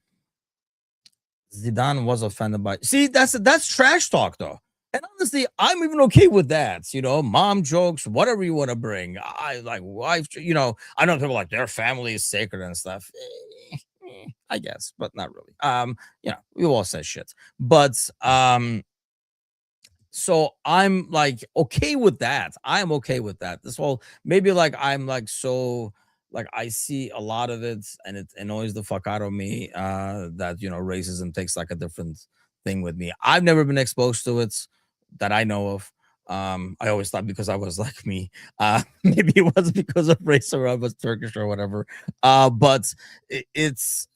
was offended by. See, that's trash talk though. And honestly, I'm even okay with that. Mom jokes, whatever you want to bring. I like wife, I know people like their family is sacred and stuff. I guess, but not really. We all say shit. But so I'm like okay with that. I'm okay with that. This whole maybe like I'm like so like I see a lot of it and it annoys the fuck out of me that racism takes like a different thing with me. I've never been exposed to it that I know of. I always thought because I was like me, maybe it was because of race or I was Turkish or whatever. But it's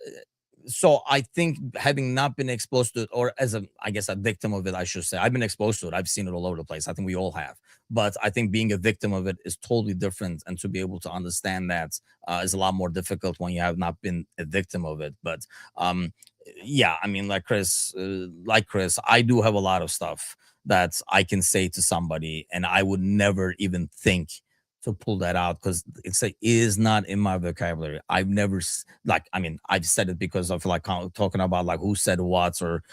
so I think having not been exposed to it, or as I guess a victim of it, I should say, I've been exposed to it. I've seen it all over the place. I think we all have. But I think being a victim of it is totally different, and to be able to understand that is a lot more difficult when you have not been a victim of it. But yeah, I mean, like Chris, I do have a lot of stuff that I can say to somebody, and I would never even think to pull that out because it's like it is not in my vocabulary. I've never I mean, I've said it because of like talking about like who said what, or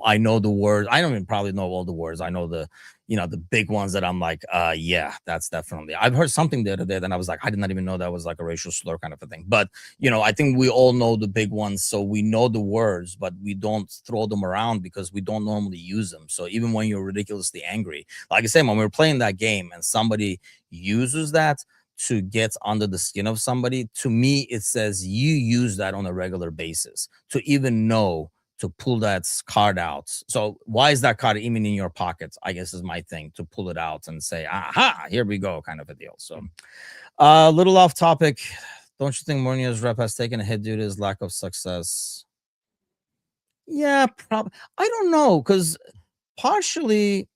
I know the words. I don't even probably know all the words. I know the the big ones that I'm like, yeah, that's definitely. I've heard something the other day, then I was like, I did not even know that was like a racial slur kind of a thing. But I think we all know the big ones, so we know the words, but we don't throw them around because we don't normally use them. So even when you're ridiculously angry, like I said, when we were playing that game and somebody uses that to get under the skin of somebody, to me, it says you use that on a regular basis to even know to pull that card out. So why is that card even in your pocket? I guess is my thing, to pull it out and say, aha, here we go, kind of a deal. So little off topic. Don't you think Mourinho's rep has taken a hit due to his lack of success? Yeah, probably. I don't know, because partially,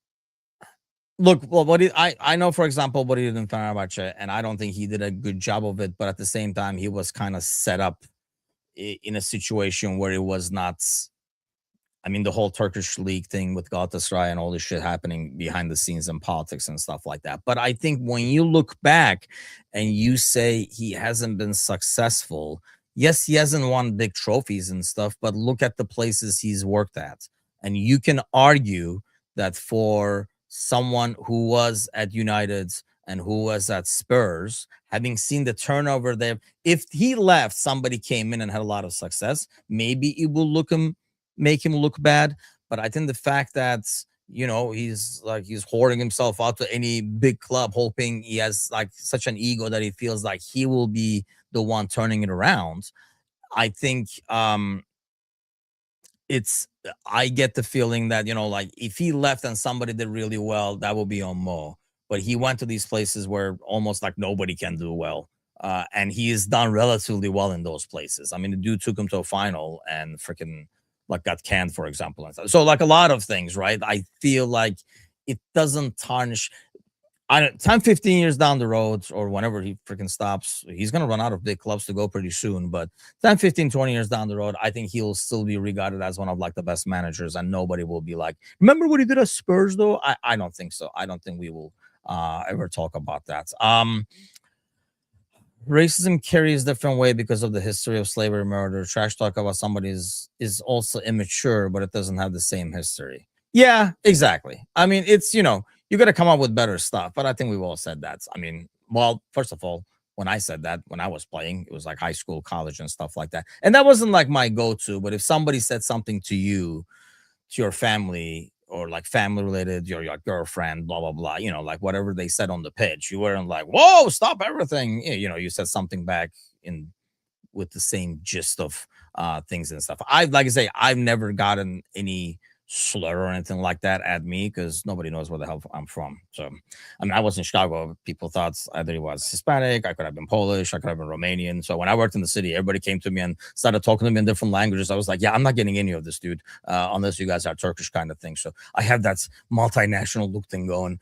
look, well, I know, for example, what he did in Fenerbahce, and I don't think he did a good job of it. But at the same time, he was kind of set up in a situation where it was not. I mean, the whole Turkish league thing with Galatasaray and all this shit happening behind the scenes in politics and stuff like that. But I think when you look back and you say he hasn't been successful, yes, he hasn't won big trophies and stuff, but look at the places he's worked at. And you can argue that for someone who was at United and who was at Spurs, having seen the turnover there, if he left, somebody came in and had a lot of success, maybe it will make him look bad. But I think the fact that he's hoarding himself out to any big club, hoping he has like such an ego that he feels like he will be the one turning it around. I think it's I get the feeling that like if he left and somebody did really well, that would be on Mo. But he went to these places where almost like nobody can do well. And he has done relatively well in those places. I mean, the dude took him to a final and freaking like got canned, for example. And stuff. So like a lot of things, right? I feel like it doesn't tarnish. 10, 15 years down the road, or whenever he freaking stops, he's going to run out of big clubs to go pretty soon. But 10, 15, 20 years down the road, I think he'll still be regarded as one of like the best managers, and nobody will be like, remember what he did at Spurs though? I don't think so. I don't think we will ever talk about that. Racism carries different way because of the history of slavery, murder. Trash talk about somebody is also immature, but it doesn't have the same history. Yeah, exactly. I mean, it's you got to come up with better stuff. But I think we've all said that. I mean, well, first of all, when I said that when I was playing, it was like high school, college, and stuff like that, and that wasn't like my go-to. But if somebody said something to you, to your family, or like family related, your girlfriend, blah blah blah, like whatever they said on the pitch, you weren't like, whoa, stop everything. You said something back in with the same gist of things and stuff. Like I say, I've never gotten any slur or anything like that at me because nobody knows where the hell I'm from. So, I mean, I was in Chicago. People thought either he was Hispanic, I could have been Polish, I could have been Romanian. So when I worked in the city, everybody came to me and started talking to me in different languages. I was like, yeah, I'm not getting any of this, dude, unless you guys are Turkish kind of thing. So I have that multinational look thing going.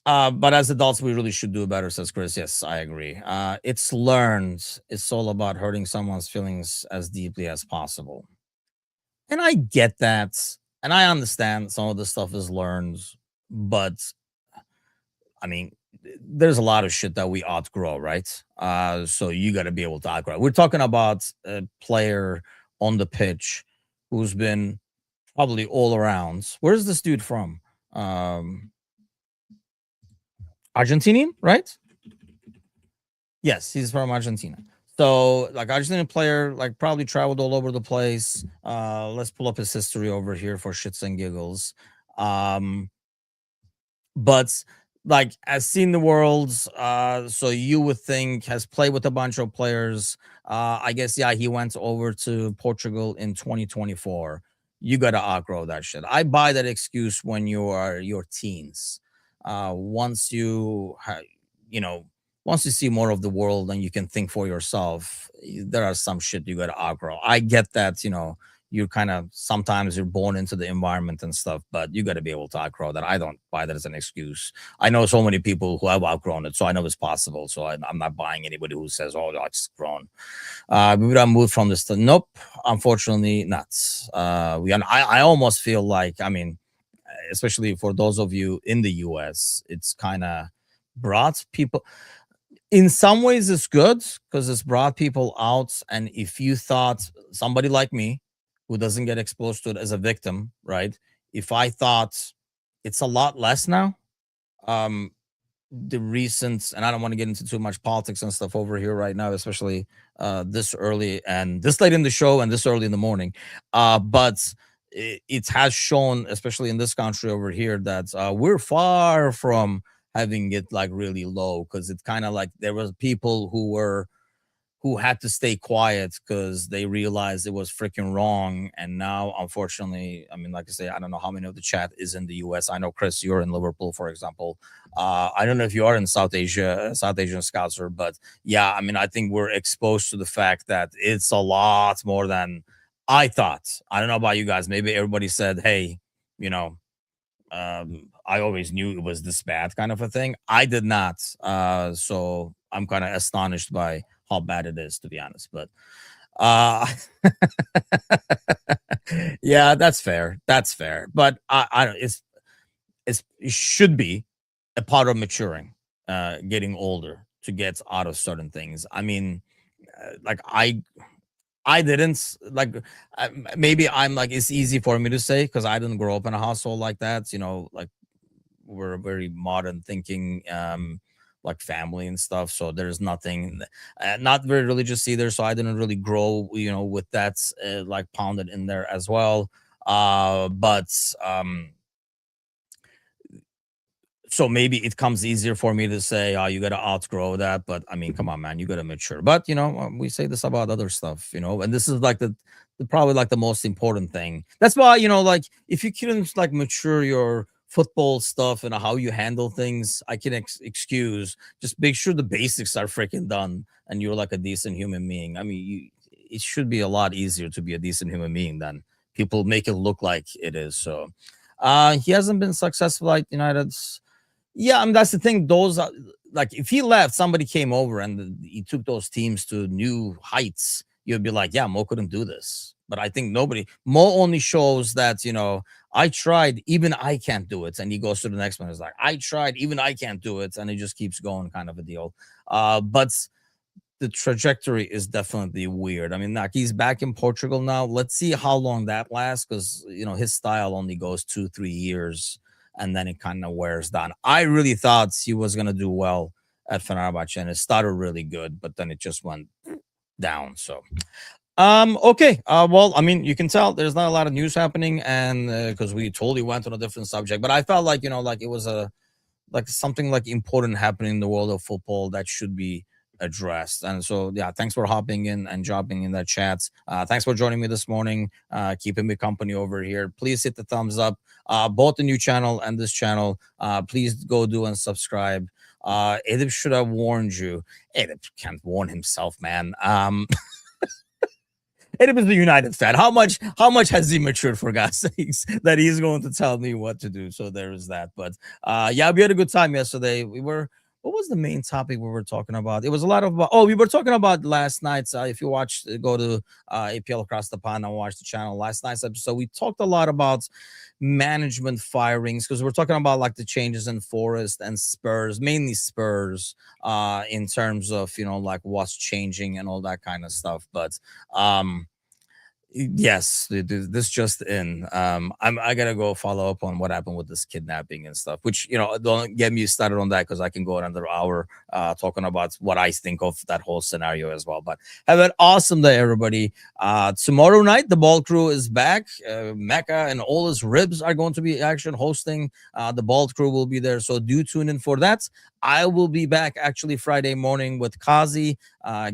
But as adults, we really should do better, says Chris. Yes, I agree. It's learned. It's all about hurting someone's feelings as deeply as possible. And I get that. And I understand some of the stuff is learned. But I mean, there's a lot of shit that we outgrow, right? So you got to be able to outgrow. We're talking about a player on the pitch who's been probably all around. Where's this dude from? Argentinian, right? Yes, he's from Argentina. So, like, Argentinian player, like, probably traveled all over the place. Let's pull up his history over here for shits and giggles. But like, has seen the world. So you would think has played with a bunch of players. I guess yeah, he went over to Portugal in 2024. You gotta outgrow that shit. I buy that excuse when you are your teens. Once you know, once you see more of the world and you can think for yourself, there are some shit you gotta outgrow. I get that, you're kind of sometimes you're born into the environment and stuff, but you got to be able to outgrow that. I don't buy that as an excuse. I know so many people who have outgrown it, so I know it's possible. So I'm not buying anybody who says, "Oh, it's grown." We got moved from this to nope. Unfortunately, not. I almost feel like, I mean, especially for those of you in the US, it's kind of brought people. In some ways, it's good because it's brought people out. And if you thought somebody like me, who doesn't get exposed to it as a victim, right? if I thought it's a lot less now, um, the recent, and I don't want to get into too much politics and stuff over here right now, especially this early and this late in the show and this early in the morning. But it has shown, especially in this country over here, that we're far from having it like really low, because it's kind of like there was people who had to stay quiet because they realized it was freaking wrong. And now, unfortunately, I mean, like I say, I don't know how many of the chat is in the US. I know, Chris, you're in Liverpool, for example. I don't know if you are in South Asia, South Asian Scouser, but yeah, I mean, I think we're exposed to the fact that it's a lot more than I thought. I don't know about you guys. Maybe everybody said, hey, you know, I always knew it was this bad kind of a thing. I did not. So I'm kind of astonished by how bad it is, to be honest. But uh yeah, that's fair. That's fair. But I don't, it should be a part of maturing, getting older to get out of certain things. I mean, like I didn't like maybe I'm like it's easy for me to say because I didn't grow up in a household like that, like we're a very modern thinking like family and stuff, so there's nothing not very religious either, so I didn't really grow with that like pounded in there as well. But so maybe it comes easier for me to say, oh, you got to outgrow that. But I mean, come on, man, you got to mature. But we say this about other stuff, and this is like the probably like the most important thing. That's why, like if you couldn't like mature your football stuff and how you handle things, I can excuse. Just make sure the basics are freaking done, and you're like a decent human being. I mean, it should be a lot easier to be a decent human being than people make it look like it is. So, he hasn't been successful at United's. Yeah, I mean that's the thing. Those are like if he left, somebody came over and he took those teams to new heights. You'd be like, yeah, Mo couldn't do this. But I think nobody. Mo only shows that I tried, even I can't do it, and he goes to the next one. It's like I tried, even I can't do it, and it just keeps going, kind of a deal. But the trajectory is definitely weird. I mean, like he's back in Portugal now. Let's see how long that lasts, because his style only goes 2-3 years, and then it kind of wears down. I really thought he was gonna do well at Fenerbahce, and it started really good, but then it just went down. So, okay. Well, I mean, you can tell there's not a lot of news happening, and because we totally went on a different subject, but I felt like like it was like something like important happening in the world of football that should be addressed. And so yeah, thanks for hopping in and dropping in that chat. Thanks for joining me this morning, keeping me company over here. Please hit the thumbs up, both the new channel and this channel. Please go do and subscribe. Edip should have warned you. Edip can't warn himself, man. It was the United fan. How much has he matured, for God's sakes, that he's going to tell me what to do? So there is that. But yeah, we had a good time yesterday. What was the main topic we were talking about? It was a lot of we were talking about last night's. If you watched, go to APL Across the Pond and watch the channel. Last night's episode, we talked a lot about management firings, because we're talking about like the changes in Forest and Spurs, mainly Spurs, in terms of like what's changing and all that kind of stuff. But yes, this just in. I gotta go follow up on what happened with this kidnapping and stuff. Which don't get me started on that, because I can go another hour talking about what I think of that whole scenario as well. But have an awesome day, everybody. Tomorrow night, the Ball Crew is back. Mecca and all his ribs are going to be action hosting. The Ball Crew will be there, so do tune in for that. I will be back actually Friday morning with Kazi.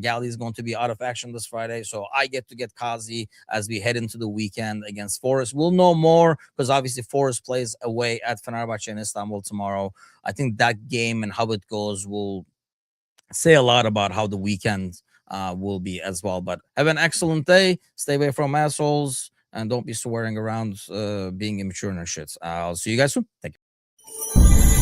Gally is going to be out of action this Friday, so I get to get Kazi as we head into the weekend against Forest. We'll know more, because obviously Forest plays away at Fenerbahce in Istanbul tomorrow. I think that game and how it goes will say a lot about how the weekend will be as well. But have an excellent day. Stay away from assholes, and don't be swearing around being immature and shit. I'll see you guys soon. Thank you.